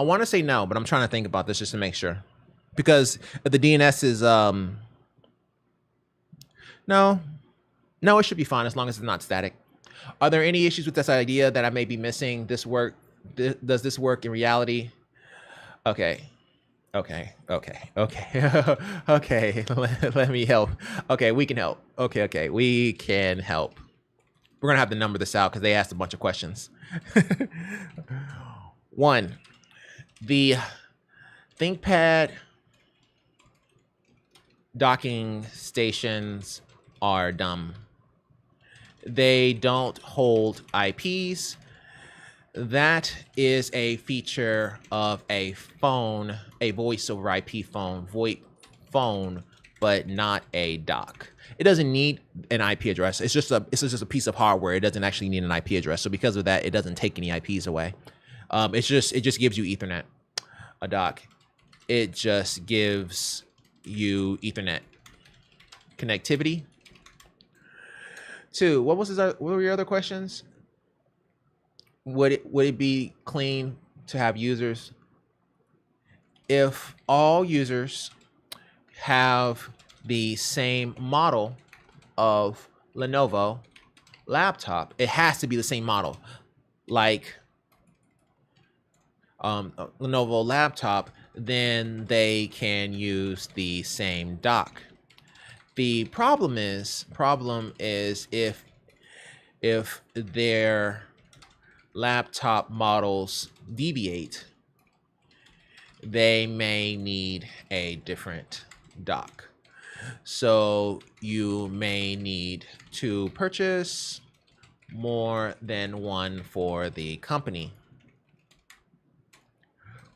want to say no, but I'm trying to think about this just to make sure. Because if the DNS is no, it should be fine as long as it's not static. Are there any issues with this idea that I may be missing? Does this work in reality? Okay. Okay. Let me help. Okay, we can help. Okay, we can help. We're gonna have to number this out because they asked a bunch of questions. 1, the ThinkPad docking stations are dumb. They don't hold IPs. That is a feature of a phone, a voice over IP phone, VoIP phone, but not a dock. It doesn't need an IP address. It's just a piece of hardware. It doesn't actually need an IP address. So because of that, it doesn't take any IPs away. It just gives you Ethernet. A dock, it just gives you Ethernet connectivity. 2, what were your other questions? Would it be clean to have users? If all users have the same model of Lenovo laptop, it has to be the same model. Like, Lenovo laptop, then they can use the same dock. The problem is if their laptop models deviate, they may need a different dock. So you may need to purchase more than one for the company.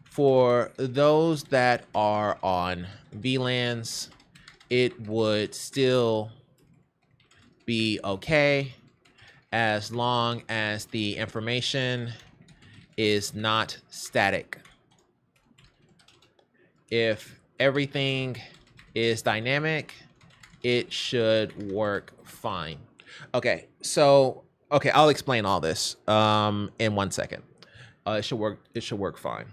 For those that are on VLANs, it would still be okay as long as the information is not static. If everything is dynamic, it should work fine. Okay, so I'll explain all this in 1 second. It should work fine.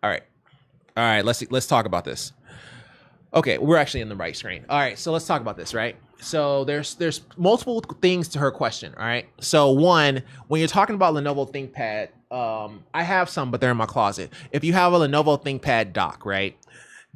All right, let's talk about this. Okay, we're actually in the right screen. All right, so let's talk about this, right? So there's multiple things to her question, all right? So one, when you're talking about Lenovo ThinkPad, I have some, but they're in my closet. If you have a Lenovo ThinkPad dock, right?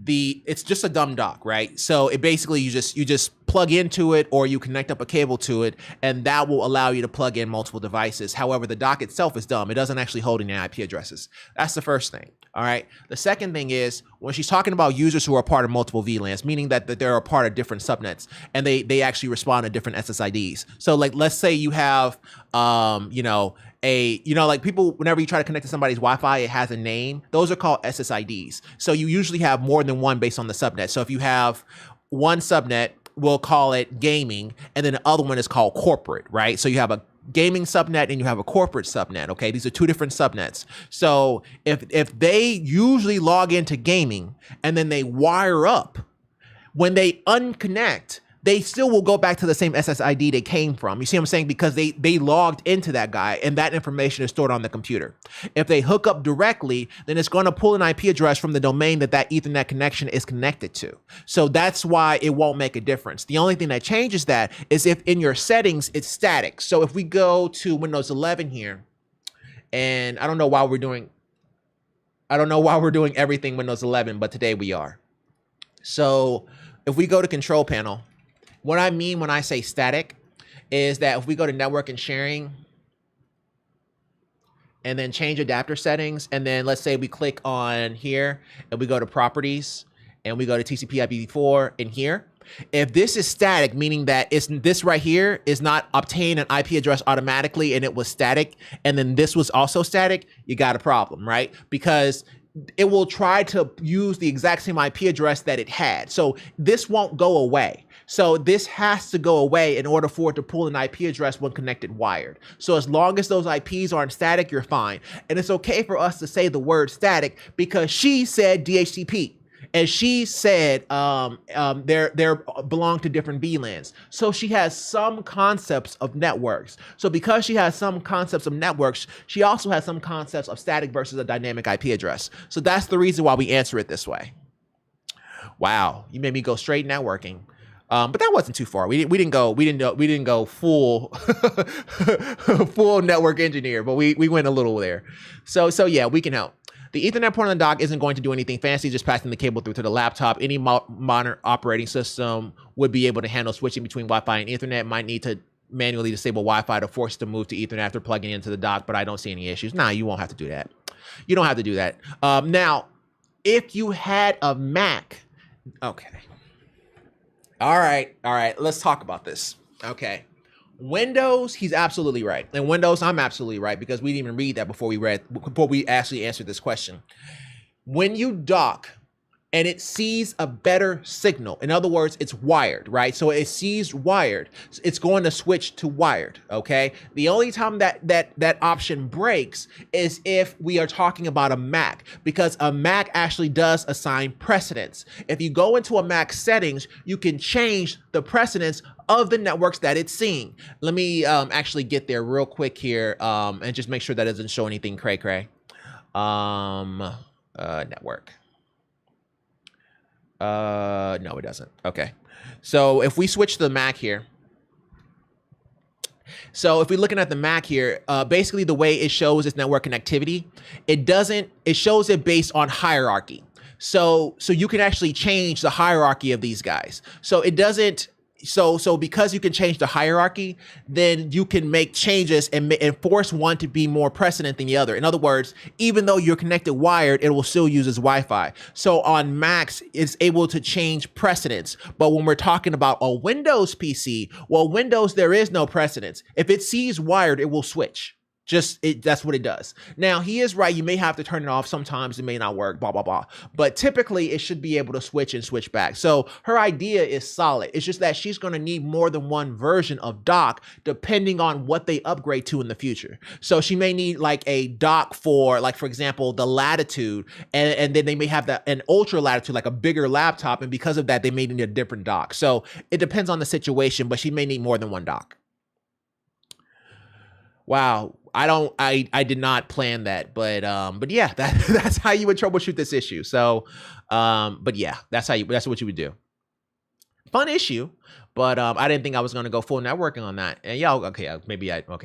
It's just a dumb dock, right? So it basically you just plug into it, or you connect up a cable to it, and that will allow you to plug in multiple devices. However, the dock itself is dumb. It doesn't actually hold any IP addresses. That's the first thing. All right. The second thing is when she's talking about users who are part of multiple VLANs, meaning that they're a part of different subnets and they actually respond to different SSIDs. So like, let's say you have, like people, whenever you try to connect to somebody's Wi-Fi, it has a name. Those are called SSIDs. So you usually have more than one based on the subnet. So if you have one subnet, we'll call it gaming, and then the other one is called corporate, right? So you have a gaming subnet and you have a corporate subnet, okay? These are two different subnets. So if they usually log into gaming and then they wire up, when they unconnect, they still will go back to the same SSID they came from. You see what I'm saying? Because they logged into that guy and that information is stored on the computer. If they hook up directly, then it's going to pull an IP address from the domain that Ethernet connection is connected to. So that's why it won't make a difference. The only thing that changes that is if in your settings, it's static. So if we go to Windows 11 here, and I don't know why we're doing everything Windows 11, but today we are. So if we go to Control Panel, what I mean when I say static is that if we go to network and sharing and then change adapter settings, and then let's say we click on here and we go to properties and we go to TCP IPv4 in here. If this is static, meaning that this right here is not obtain an IP address automatically and it was static, and then this was also static, you got a problem, right? Because it will try to use the exact same IP address that it had. So this won't go away. So this has to go away in order for it to pull an IP address when connected wired. So as long as those IPs aren't static, you're fine. And it's okay for us to say the word static because she said DHCP. And she said they're belong to different VLANs. So she has some concepts of networks. So because she has some concepts of networks, she also has some concepts of static versus a dynamic IP address. So that's the reason why we answer it this way. Wow, you made me go straight networking. But that wasn't too far. We didn't go full full network engineer, but we went a little there. So yeah, we can help. The Ethernet port on the dock isn't going to do anything fancy, just passing the cable through to the laptop. Any modern operating system would be able to handle switching between Wi-Fi and Ethernet. Might need to manually disable Wi-Fi to force it to move to Ethernet after plugging into the dock, but I don't see any issues. Nah, you won't have to do that. You don't have to do that. Now, if you had a Mac, okay. All right, let's talk about this. Okay. Windows, he's absolutely right. And Windows, I'm absolutely right because we didn't even read that before we actually answered this question. When you dock and it sees a better signal, in other words, it's wired, right? So it sees wired, it's going to switch to wired, okay? The only time that option breaks is if we are talking about a Mac, because a Mac actually does assign precedence. If you go into a Mac settings, you can change the precedence of the networks that it's seeing. Let me actually get there real quick here and just make sure that doesn't show anything cray-cray. Network. No, it doesn't. Okay. So if we switch to the Mac here, So if we're looking at the Mac here, basically the way it shows its network connectivity, it shows it based on hierarchy. So you can actually change the hierarchy of these guys. So it doesn't, so because you can change the hierarchy, then you can make changes and force one to be more precedent than the other. In other words, even though you're connected wired, it will still use as Wi-Fi. So on Macs, it's able to change precedence. But when we're talking about a Windows PC, well, Windows, there is no precedence. If it sees wired, it will switch. That's what it does. Now, he is right. You may have to turn it off. Sometimes it may not work, blah, blah, blah. But typically, it should be able to switch and switch back. So her idea is solid. It's just that she's going to need more than one version of dock, depending on what they upgrade to in the future. So she may need like a dock for, like, for example, the Latitude. And then they may have an Ultra Latitude, like a bigger laptop. And because of that, they may need a different dock. So it depends on the situation, but she may need more than one dock. Wow. I did not plan that, but yeah, that's how you would troubleshoot this issue. So, but yeah, that's what you would do. Fun issue, but I didn't think I was going to go full networking on that. And yeah, okay,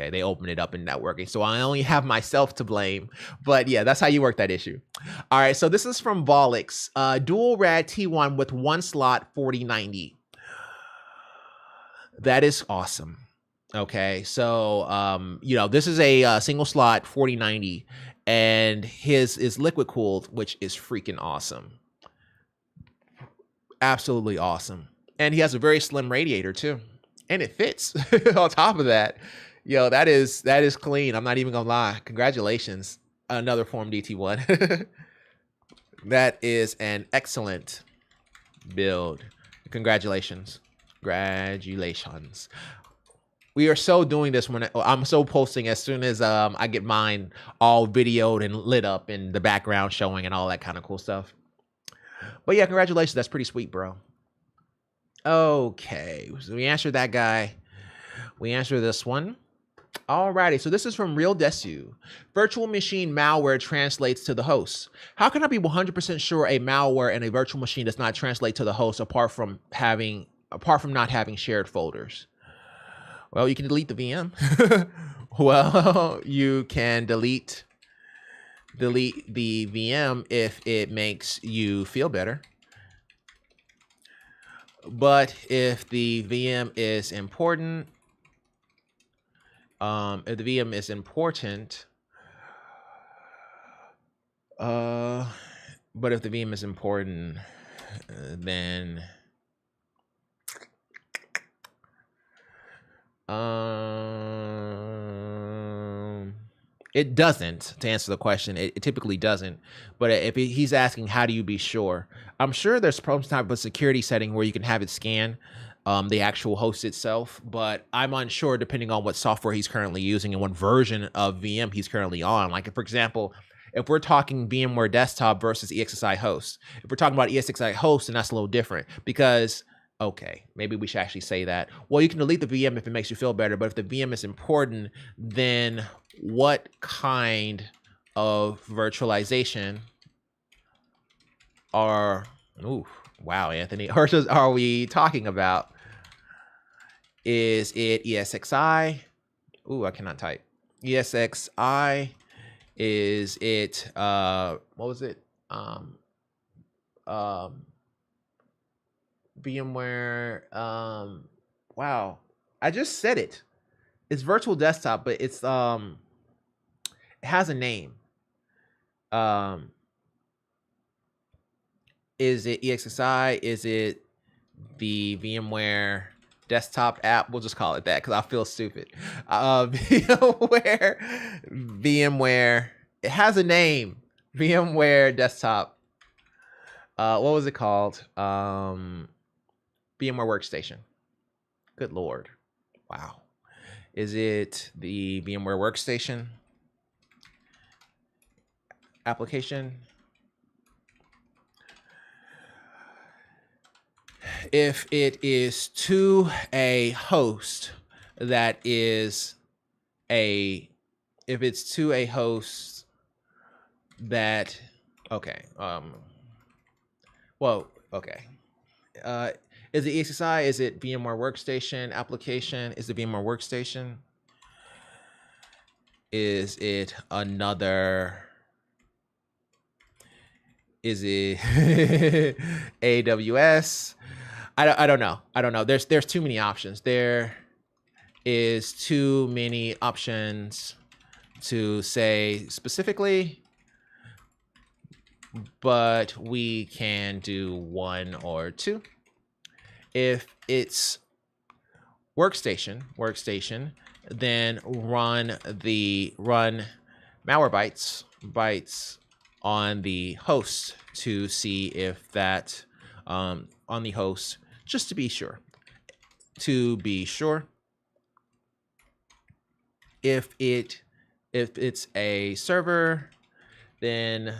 they opened it up in networking, so I only have myself to blame. But yeah, that's how you work that issue. All right, so this is from Volix, dual RAD T1 with one slot 4090. That is awesome. Okay, so this is a single slot 4090, and his is liquid cooled, which is freaking awesome. Absolutely awesome. And he has a very slim radiator too, and it fits. On top of that, that is clean. I'm not even gonna lie. Congratulations, another Forum DT1. That is an excellent build. Congratulations. We are so doing this when I'm so posting as soon as I get mine all videoed and lit up and the background showing and all that kind of cool stuff. But yeah, congratulations. That's pretty sweet, bro. Okay, so we answered that guy. We answered this one. Alrighty, so this is from Real Desu. Virtual machine malware translates to the host. How can I be 100% sure a malware in a virtual machine does not translate to the host apart from not having shared folders? Well, you can delete the VM. Well, you can delete the VM if it makes you feel better. But if the VM is important, but if the VM is important, then it doesn't, to answer the question. It typically doesn't. But if he's asking, how do you be sure? I'm sure there's some type of security setting where you can have it scan the actual host itself, but I'm unsure depending on what software he's currently using and what version of VM he's currently on. Like, for example, if we're talking VMware Desktop versus EXXI host, if we're talking about EXXI host, then that's a little different because, okay, maybe we should actually say that. Well, you can delete the VM if it makes you feel better, but if the VM is important, then what kind of virtualization are, wow, Anthony, are we talking about? Is it ESXi? I cannot type. ESXi? Is it, what was it? VMware, wow, I just said it. It's virtual desktop, but it's, it has a name. Is it EXXi? Is it the VMware desktop app? We'll just call it that because I feel stupid. VMware, it has a name. VMware desktop. What was it called? VMware Workstation. Good Lord. Wow. Is it the VMware Workstation application? If it is to a host that is if it's to a host that, okay, well, okay. Is it EXXi? Is it VMware Workstation application? Is it VMware Workstation? Is it another? Is it AWS? I don't know. I don't know. There's too many options. There is too many options to say specifically, but we can do one or two. If it's workstation, then run Malwarebytes on the host to see if that on the host, just to be sure. If it's a server, then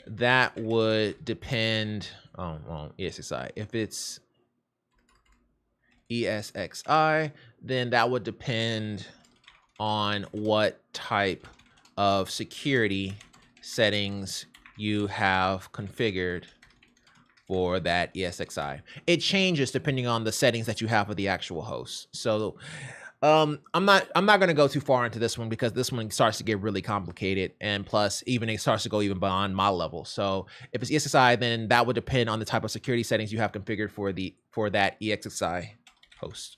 that would depend on ESXi. If it's ESXi, then that would depend on what type of security settings you have configured for that ESXi. It changes depending on the settings that you have for the actual host. So I'm not going to go too far into this one because this one starts to get really complicated, and plus even it starts to go even beyond my level. So if it's ESXi, then that would depend on the type of security settings you have configured for that ESXi host.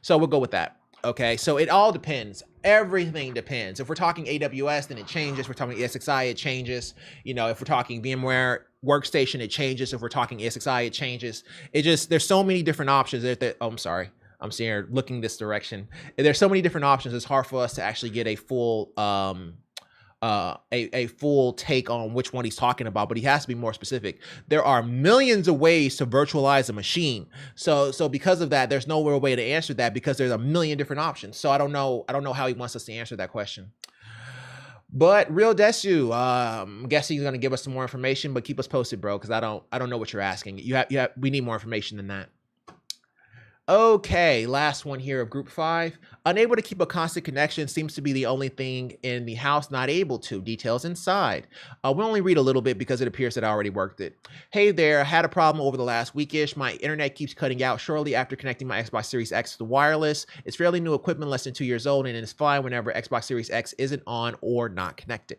So we'll go with that. Okay, so it all depends. Everything depends. If we're talking AWS, then it changes. If we're talking ESXi, it changes. You know, if we're talking VMware Workstation, it changes. If we're talking ESXi, it changes. It just, there's so many different options. I'm sorry. I'm sitting here looking this direction. There's so many different options. It's hard for us to actually get a full a full take on which one he's talking about, but he has to be more specific. There are millions of ways to virtualize a machine. So because of that, there's no real way to answer that because there's a million different options. So I don't know how he wants us to answer that question. But Real Desu, I'm guessing he's gonna give us some more information, but keep us posted, bro, because I don't know what you're asking. We need more information than that. Okay, last one here of group 5. Unable to keep a constant connection seems to be the only thing in the house not able to. Details inside. We'll only read a little bit because it appears that I already worked it. Hey there, I had a problem over the last weekish. My internet keeps cutting out shortly after connecting my Xbox Series X to the wireless. It's fairly new equipment, less than 2 years old, and it's fine whenever Xbox Series X isn't on or not connected.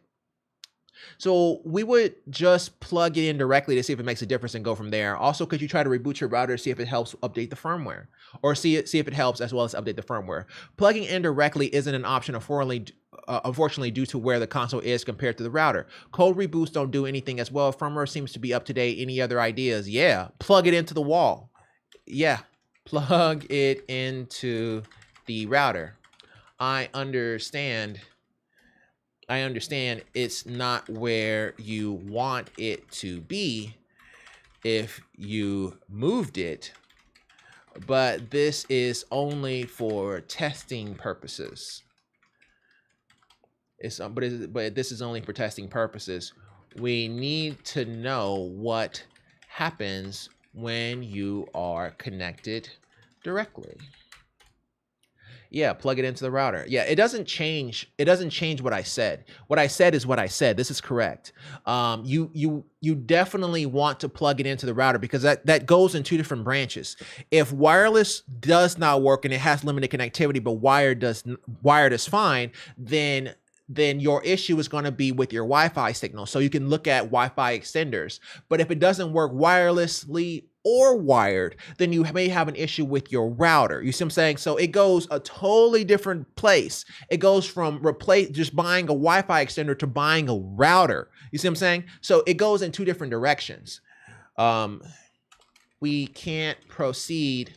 So we would just plug it in directly to see if it makes a difference and go from there. Also, could you try to reboot your router to see if it helps update the firmware, or see if it helps as well as update the firmware? Plugging in directly isn't an option, unfortunately, due to where the console is compared to the router. Cold reboots don't do anything as well. Firmware seems to be up to date. Any other ideas? Yeah, plug it into the wall. Yeah, plug it into the router. I understand it's not where you want it to be if you moved it, but this is only for testing purposes. But this is only for testing purposes. We need to know what happens when you are connected directly. Yeah, plug it into the router. Yeah, it doesn't change. It doesn't change what I said. What I said is what I said. This is correct. You definitely want to plug it into the router because that goes in two different branches. If wireless does not work and it has limited connectivity, but wired is fine, then your issue is going to be with your Wi-Fi signal. So you can look at Wi-Fi extenders. But if it doesn't work wirelessly or wired, then you may have an issue with your router. You see what I'm saying? So it goes a totally different place. It goes from just buying a Wi-Fi extender to buying a router. You see what I'm saying? So it goes in two different directions. We can't proceed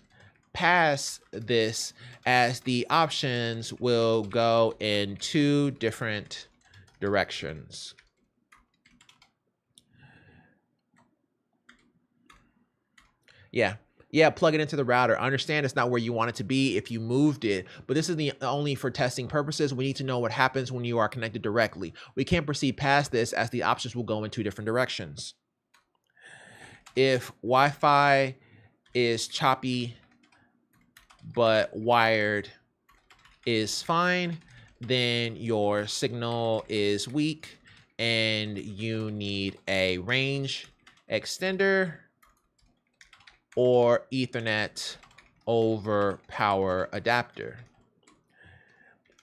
past this as the options will go in two different directions. Yeah, plug it into the router. I understand it's not where you want it to be if you moved it, but this is only for testing purposes. We need to know what happens when you are connected directly. We can't proceed past this as the options will go in two different directions. If Wi-Fi is choppy but wired is fine, then your signal is weak and you need a range extender or Ethernet over power adapter.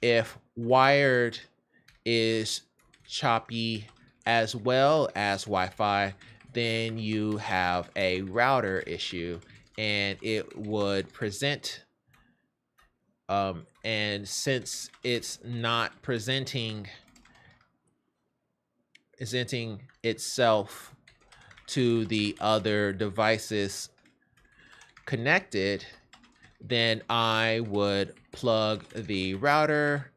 if wired is choppy as well as Wi-Fi, then you have a router issue, and it would present. And since it's not presenting itself to the other devices connected, then I would plug the router.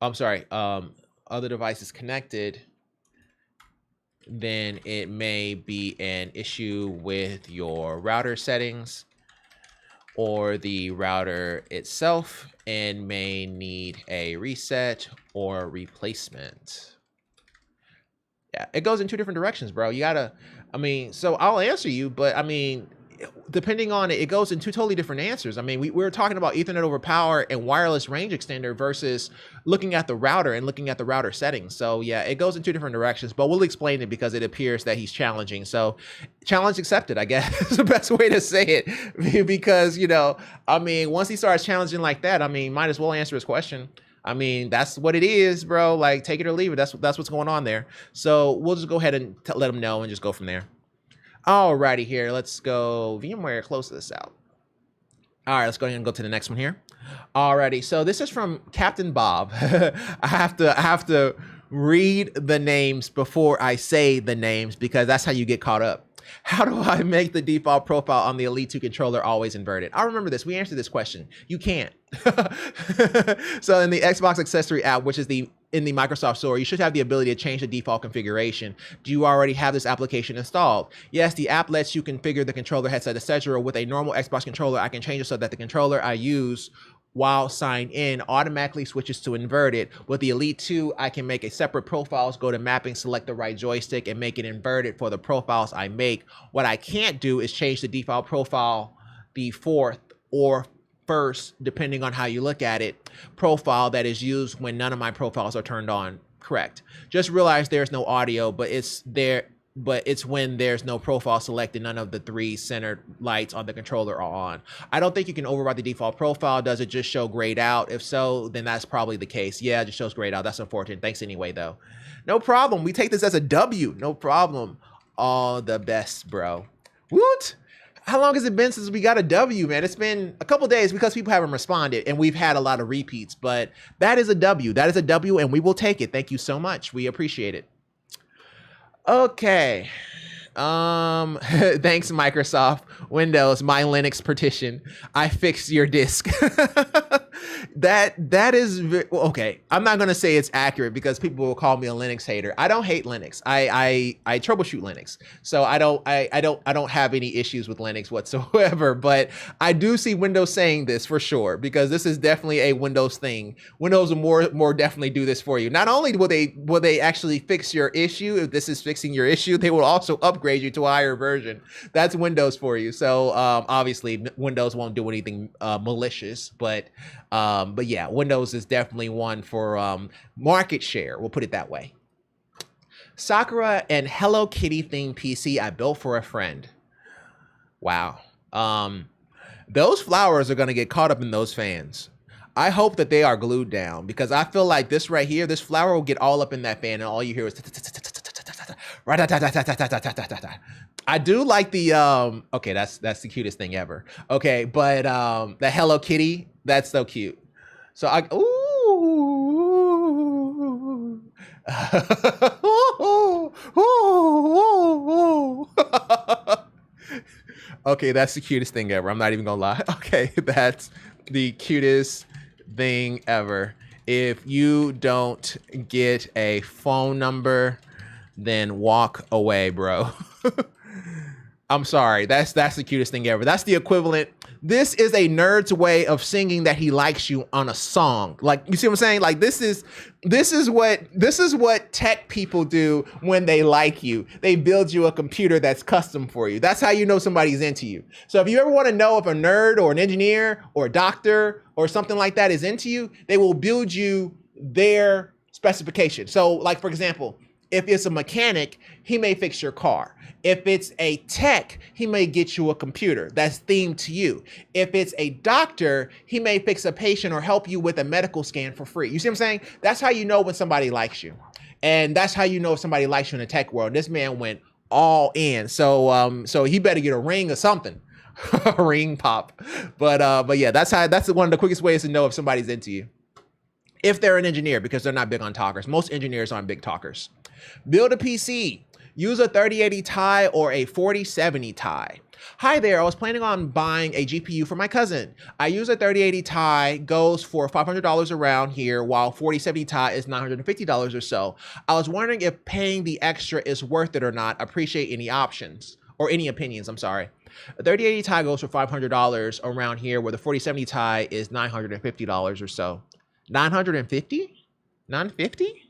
I'm sorry, other devices connected. Then it may be an issue with your router settings or the router itself and may need a reset or replacement. Yeah, it goes in two different directions, bro. You gotta, I mean, so I'll answer you, but I mean, depending on it, it goes in two totally different answers. I mean, we were talking about Ethernet over power and wireless range extender versus looking at the router and looking at the router settings. So yeah, it goes in two different directions, but we'll explain it because it appears that he's challenging. So challenge accepted, I guess is the best way to say it. Because, you know, I mean, once he starts challenging like that, I mean, might as well answer his question. I mean, that's what it is, bro. Like, take it or leave it. That's what's going on there. So we'll just go ahead and let him know and just go from there. Alrighty, here, let's go VMware, close this out. All right, let's go ahead and go to the next one here. Alrighty, so this is from Captain Bob. I have to read the names before I say the names because that's how you get caught up. How do I make the default profile on the Elite 2 controller always inverted? I remember this. We answered this question. You can't. So in the Xbox accessory app, which is in the Microsoft Store, you should have the ability to change the default configuration. Do you already have this application installed? Yes, the app lets you configure the controller, headset, etc. With a normal Xbox controller, I can change it so that the controller I use while signed in automatically switches to inverted. With the Elite 2, I can make a separate profiles, go to mapping, select the right joystick, and make it inverted for the profiles I make. What I can't do is change the default profile, the fourth or first, depending on how you look at it, profile that is used when none of my profiles are turned on. Correct. Just realize there's no audio, but it's there. But it's when there's no profile selected, none of the three centered lights on the controller are on. I don't think you can override the default profile. Does it just show grayed out? If so, then that's probably the case. Yeah, it just shows grayed out. That's unfortunate. Thanks anyway, though. No problem. We take this as a W. No problem. All the best, bro. Woot! How long has it been since we got a W, man? It's been a couple days because people haven't responded and we've had a lot of repeats, but that is a W. That is a W and we will take it. Thank you so much. We appreciate it. Okay. Thanks, Microsoft. Windows, my Linux partition. I fixed your disk. that is okay. I'm not gonna say it's accurate because people will call me a Linux hater. I don't hate Linux. I troubleshoot Linux, so I don't have any issues with Linux whatsoever. But I do see Windows saying this for sure because this is definitely a Windows thing. Windows will more definitely do this for you. Not only will they actually fix your issue, if this is fixing your issue, they will also upgrade you to a higher version. That's Windows for you. So obviously Windows won't do anything malicious, but yeah, Windows is definitely one for market share. We'll put it that way. Sakura and Hello Kitty themed PC I built for a friend. Wow. Those flowers are gonna get caught up in those fans. I hope that they are glued down because I feel like this right here, this flower will get all up in that fan and all you hear is I do like the okay, that's the cutest thing ever. Okay, but the Hello Kitty, that's so cute. So I okay, that's the cutest thing ever. I'm not even gonna lie. Okay, that's the cutest thing ever. If you don't get a phone number, then walk away, bro. I'm sorry. That's the cutest thing ever. That's the equivalent. This is a nerd's way of singing that he likes you on a song. Like, you see what I'm saying? Like, this is what tech people do when they like you. They build you a computer that's custom for you. That's how you know somebody's into you. So if you ever want to know if a nerd or an engineer or a doctor or something like that is into you, they will build you their specification. So like, for example, If it's a mechanic, he may fix your car. If it's a tech, he may get you a computer that's themed to you. If it's a doctor, he may fix a patient or help you with a medical scan for free. You see what I'm saying? That's how you know when somebody likes you. And that's how you know if somebody likes you in the tech world. This man went all in. So he better get a ring or something. A ring pop. But yeah, that's one of the quickest ways to know if somebody's into you. If they're an engineer, because they're not big on talkers. Most engineers aren't big talkers. Build a PC. Use a 3080 Ti or a 4070 Ti. Hi there, I was planning on buying a GPU for my cousin. I use a 3080 Ti, goes for $500 around here, while 4070 Ti is $950 or so. I was wondering if paying the extra is worth it or not. Appreciate any options, or any opinions, I'm sorry. A 3080 Ti goes for $500 around here, where the 4070 Ti is $950 or so. 950? 950?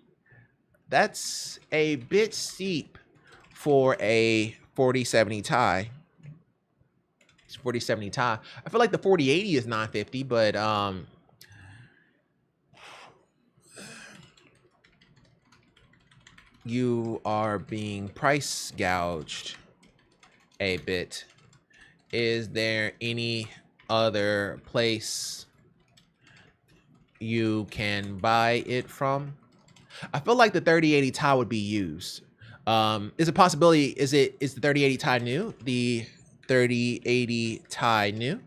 That's a bit steep for a 4070 Ti. It's 4070 Ti. I feel like the 4080 is 950, but you are being price gouged a bit. Is there any other place you can buy it from? I feel like the 3080 Ti would be used. Is a possibility, is the 3080 Ti new? The 3080 Ti new?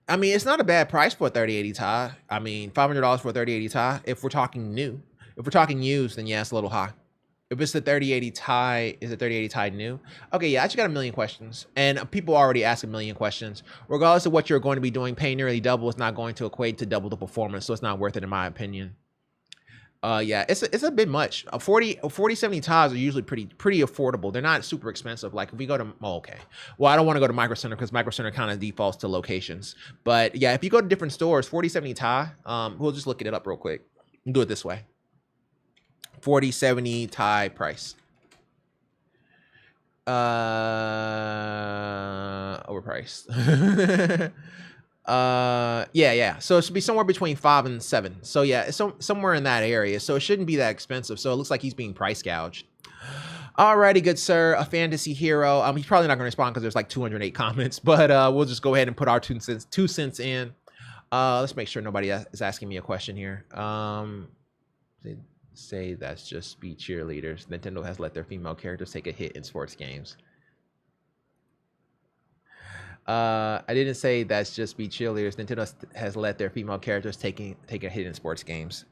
I mean, it's not a bad price for a 3080 Ti. I mean, $500 for a 3080 Ti, if we're talking new. If we're talking used, then yeah, it's a little high. If it's the 3080 Ti, is the 3080 Ti new? Okay, yeah, I just got a million questions. And people already ask a million questions. Regardless of what you're going to be doing, paying nearly double is not going to equate to double the performance, so it's not worth it in my opinion. Yeah, it's a bit much. 4070 Tis are usually pretty affordable. They're not super expensive. Like if we go to, okay. Well, I don't want to go to Micro Center because Micro Center kind of defaults to locations. But yeah, if you go to different stores, 4070 Ti, we'll just look it up real quick. Do it this way. 4070 Ti price. Overpriced. Yeah. So it should be somewhere between 5 and 7. So yeah, it's somewhere in that area. So it shouldn't be that expensive. So it looks like he's being price gouged. Alrighty, good sir. A fantasy hero. He's probably not going to respond because there's like 208 comments, but we'll just go ahead and put our 2 cents in. Let's make sure nobody is asking me a question here. They say that's just speed cheerleaders. Nintendo has let their female characters take a hit in sports games. I didn't say that's just be cheerleaders. Nintendo has let their female characters take a hit in sports games.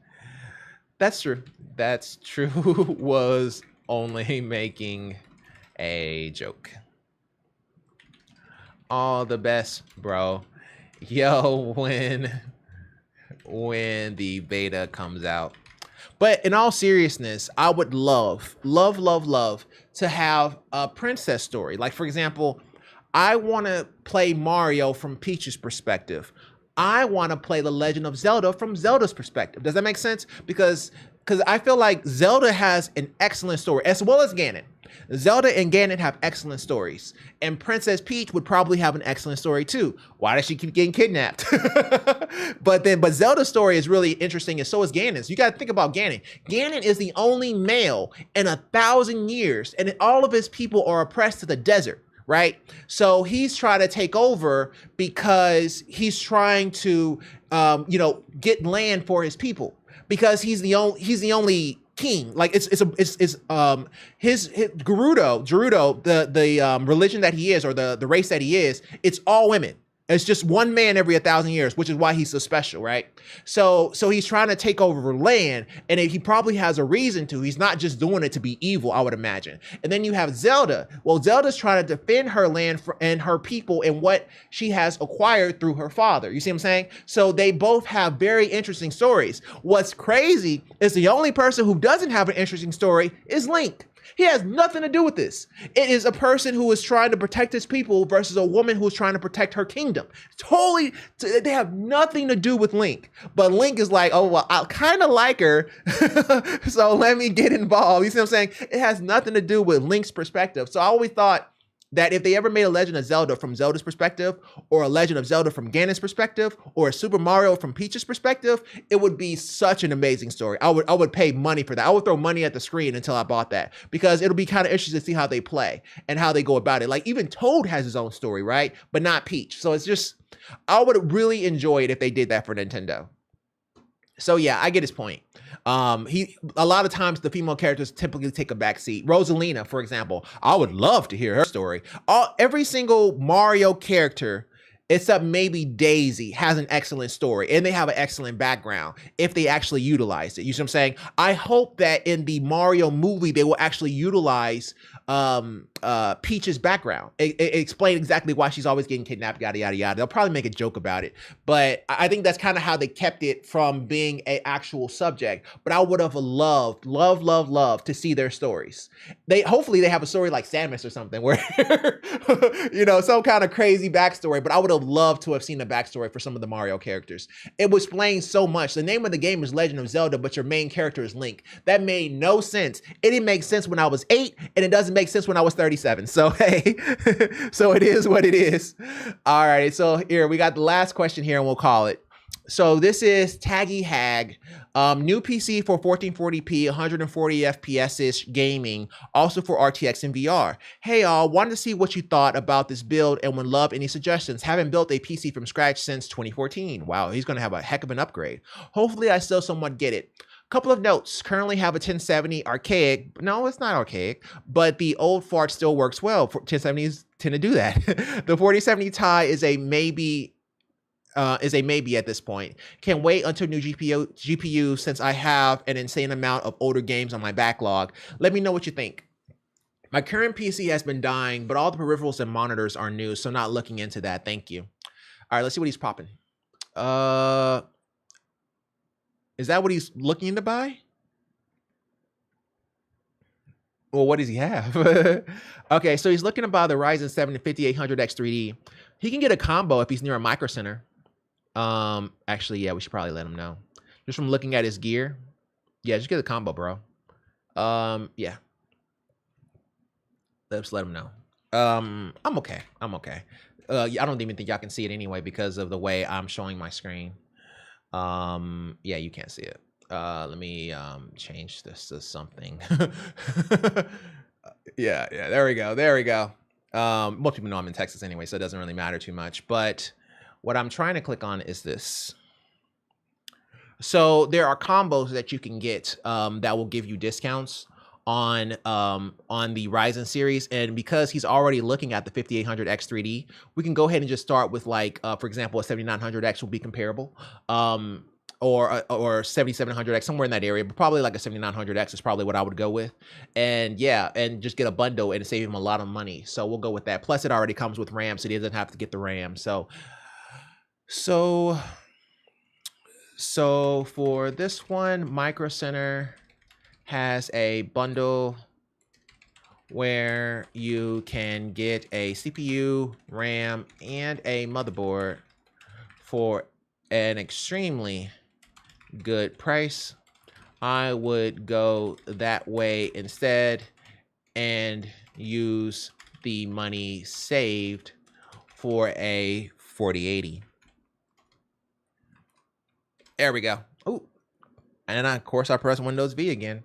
That's true. That's true. Was only making a joke. All the best, bro. Yo, when the beta comes out. But in all seriousness, I would love to have a princess story. Like, for example, I want to play Mario from Peach's perspective. I want to play The Legend of Zelda from Zelda's perspective. Does that make sense? Because I feel like Zelda has an excellent story, as well as Ganon. Zelda and Ganon have excellent stories. And Princess Peach would probably have an excellent story too. Why does she keep getting kidnapped? But Zelda's story is really interesting, and so is Ganon's. You got to think about Ganon. Ganon is the only male in 1,000 years, and all of his people are oppressed to the desert. Right? So he's trying to take over because he's trying to, get land for his people, because he's the only king. Like his Gerudo, the religion that he is, or the race that he is, it's all women. It's just one man every 1,000 years, which is why he's so special, right? So he's trying to take over land, and he probably has a reason to. He's not just doing it to be evil, I would imagine. And then you have Zelda. Well, Zelda's trying to defend her land and her people and what she has acquired through her father. You see what I'm saying? So they both have very interesting stories. What's crazy is the only person who doesn't have an interesting story is Link. He has nothing to do with this. It is a person who is trying to protect his people versus a woman who's trying to protect her kingdom. Totally, they have nothing to do with Link. But Link is like, oh, well, I kind of like her, so let me get involved. You see what I'm saying? It has nothing to do with Link's perspective. So I always thought that if they ever made a Legend of Zelda from Zelda's perspective, or a Legend of Zelda from Ganon's perspective, or a Super Mario from Peach's perspective, it would be such an amazing story. I would pay money for that. I would throw money at the screen until I bought that, because it'll be kind of interesting to see how they play and how they go about it. Like even Toad has his own story, right? But not Peach. So it's just, I would really enjoy it if they did that for Nintendo. So yeah, I get his point. A lot of times the female characters typically take a back seat. Rosalina, for example, I would love to hear her story. Every single Mario character, except maybe Daisy, has an excellent story, and they have an excellent background if they actually utilize it. You see what I'm saying? I hope that in the Mario movie, they will actually utilize Peach's background. Explain exactly why she's always getting kidnapped, yada, yada, yada. They'll probably make a joke about it, but I think that's kind of how they kept it from being an actual subject. But I would have loved to see their stories. Hopefully they have a story like Samus or something where, you know, some kind of crazy backstory, but I would have loved to have seen the backstory for some of the Mario characters. It was explained so much. The name of the game is Legend of Zelda, but your main character is Link. That made no sense. It didn't make sense when I was 8, and it doesn't make sense when I was 37. So hey, so it is what it is. All right, so here we got the last question here, and we'll call it. So this is Taggy Hag, new PC for 1440p, 140 FPS-ish gaming, also for RTX and VR. Hey all, wanted to see what you thought about this build and would love any suggestions. Haven't built a PC from scratch since 2014. Wow, he's gonna have a heck of an upgrade. Hopefully I still somewhat get it. Couple of notes, currently have a 1070 archaic. No, it's not archaic, but the old fart still works well. 1070s tend to do that. The 4070 Ti is a maybe at this point. Can wait until new GPU since I have an insane amount of older games on my backlog. Let me know what you think. My current PC has been dying, but all the peripherals and monitors are new, so not looking into that. Thank you. All right, let's see what he's popping. Is that what he's looking to buy? Well, what does he have? Okay, so he's looking to buy the Ryzen 7 5800X3D. He can get a combo if he's near a Micro Center. Actually, yeah, we should probably let him know. Just from looking at his gear. Yeah, just get a combo, bro. Yeah. Let's let him know. I'm okay. I don't even think y'all can see it anyway because of the way I'm showing my screen. Yeah, you can't see it. Let me change this to something. Yeah, there we go. Most people know I'm in Texas anyway, so it doesn't really matter too much. But what I'm trying to click on is this. So there are combos that you can get that will give you discounts on the Ryzen series, and because he's already looking at the 5800X3D, we can go ahead and just start with, like, for example, a 7900X will be comparable, or 7700X, somewhere in that area, but probably like a 7900X is probably what I would go with, and yeah, and just get a bundle and save him a lot of money. So we'll go with that. Plus, it already comes with RAM, so he doesn't have to get the RAM. So for this one, Micro Center has a bundle where you can get a CPU, RAM, and a motherboard for an extremely good price. I would go that way instead and use the money saved for a 4080. There we go. Oh, and of course I press Windows V again.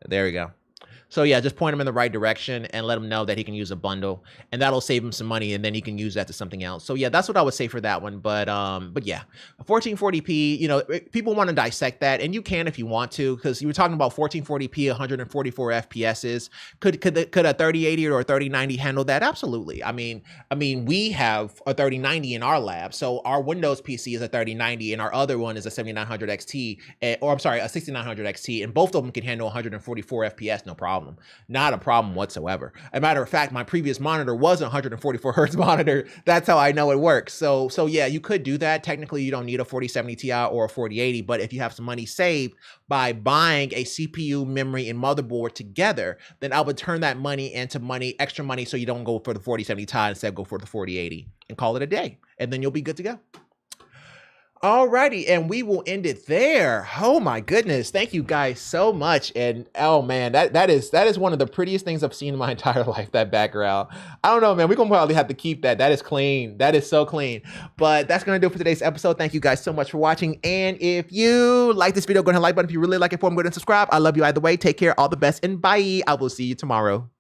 There we go. So yeah, just point him in the right direction and let him know that he can use a bundle, and that'll save him some money, and then he can use that to something else. So yeah, that's what I would say for that one. But yeah, 1440p, you know, people want to dissect that, and you can if you want to, because you were talking about 1440p, 144 FPSs. Could a 3080 or a 3090 handle that? Absolutely. I mean, we have a 3090 in our lab, so our Windows PC is a 3090, and our other one is a 7900 XT, or I'm sorry, a 6900 XT, and both of them can handle 144 FPS, no problem. Not a problem whatsoever. As a matter of fact, my previous monitor was a 144 hertz monitor. That's how I know it works. So yeah, you could do that. Technically, you don't need a 4070 Ti or a 4080, but if you have some money saved by buying a CPU, memory, and motherboard together, then I would turn that money into extra money, so you don't go for the 4070 Ti, instead go for the 4080 and call it a day, and then you'll be good to go. Alrighty, and we will end it there. Oh my goodness. Thank you guys so much. And oh man, that is one of the prettiest things I've seen in my entire life, that background. I don't know, man. We're gonna probably have to keep that. That is clean. That is so clean. But that's gonna do it for today's episode. Thank you guys so much for watching. And if you like this video, go ahead and like button. If you really like it, go ahead and subscribe. I love you either way. Take care, all the best, and bye. I will see you tomorrow.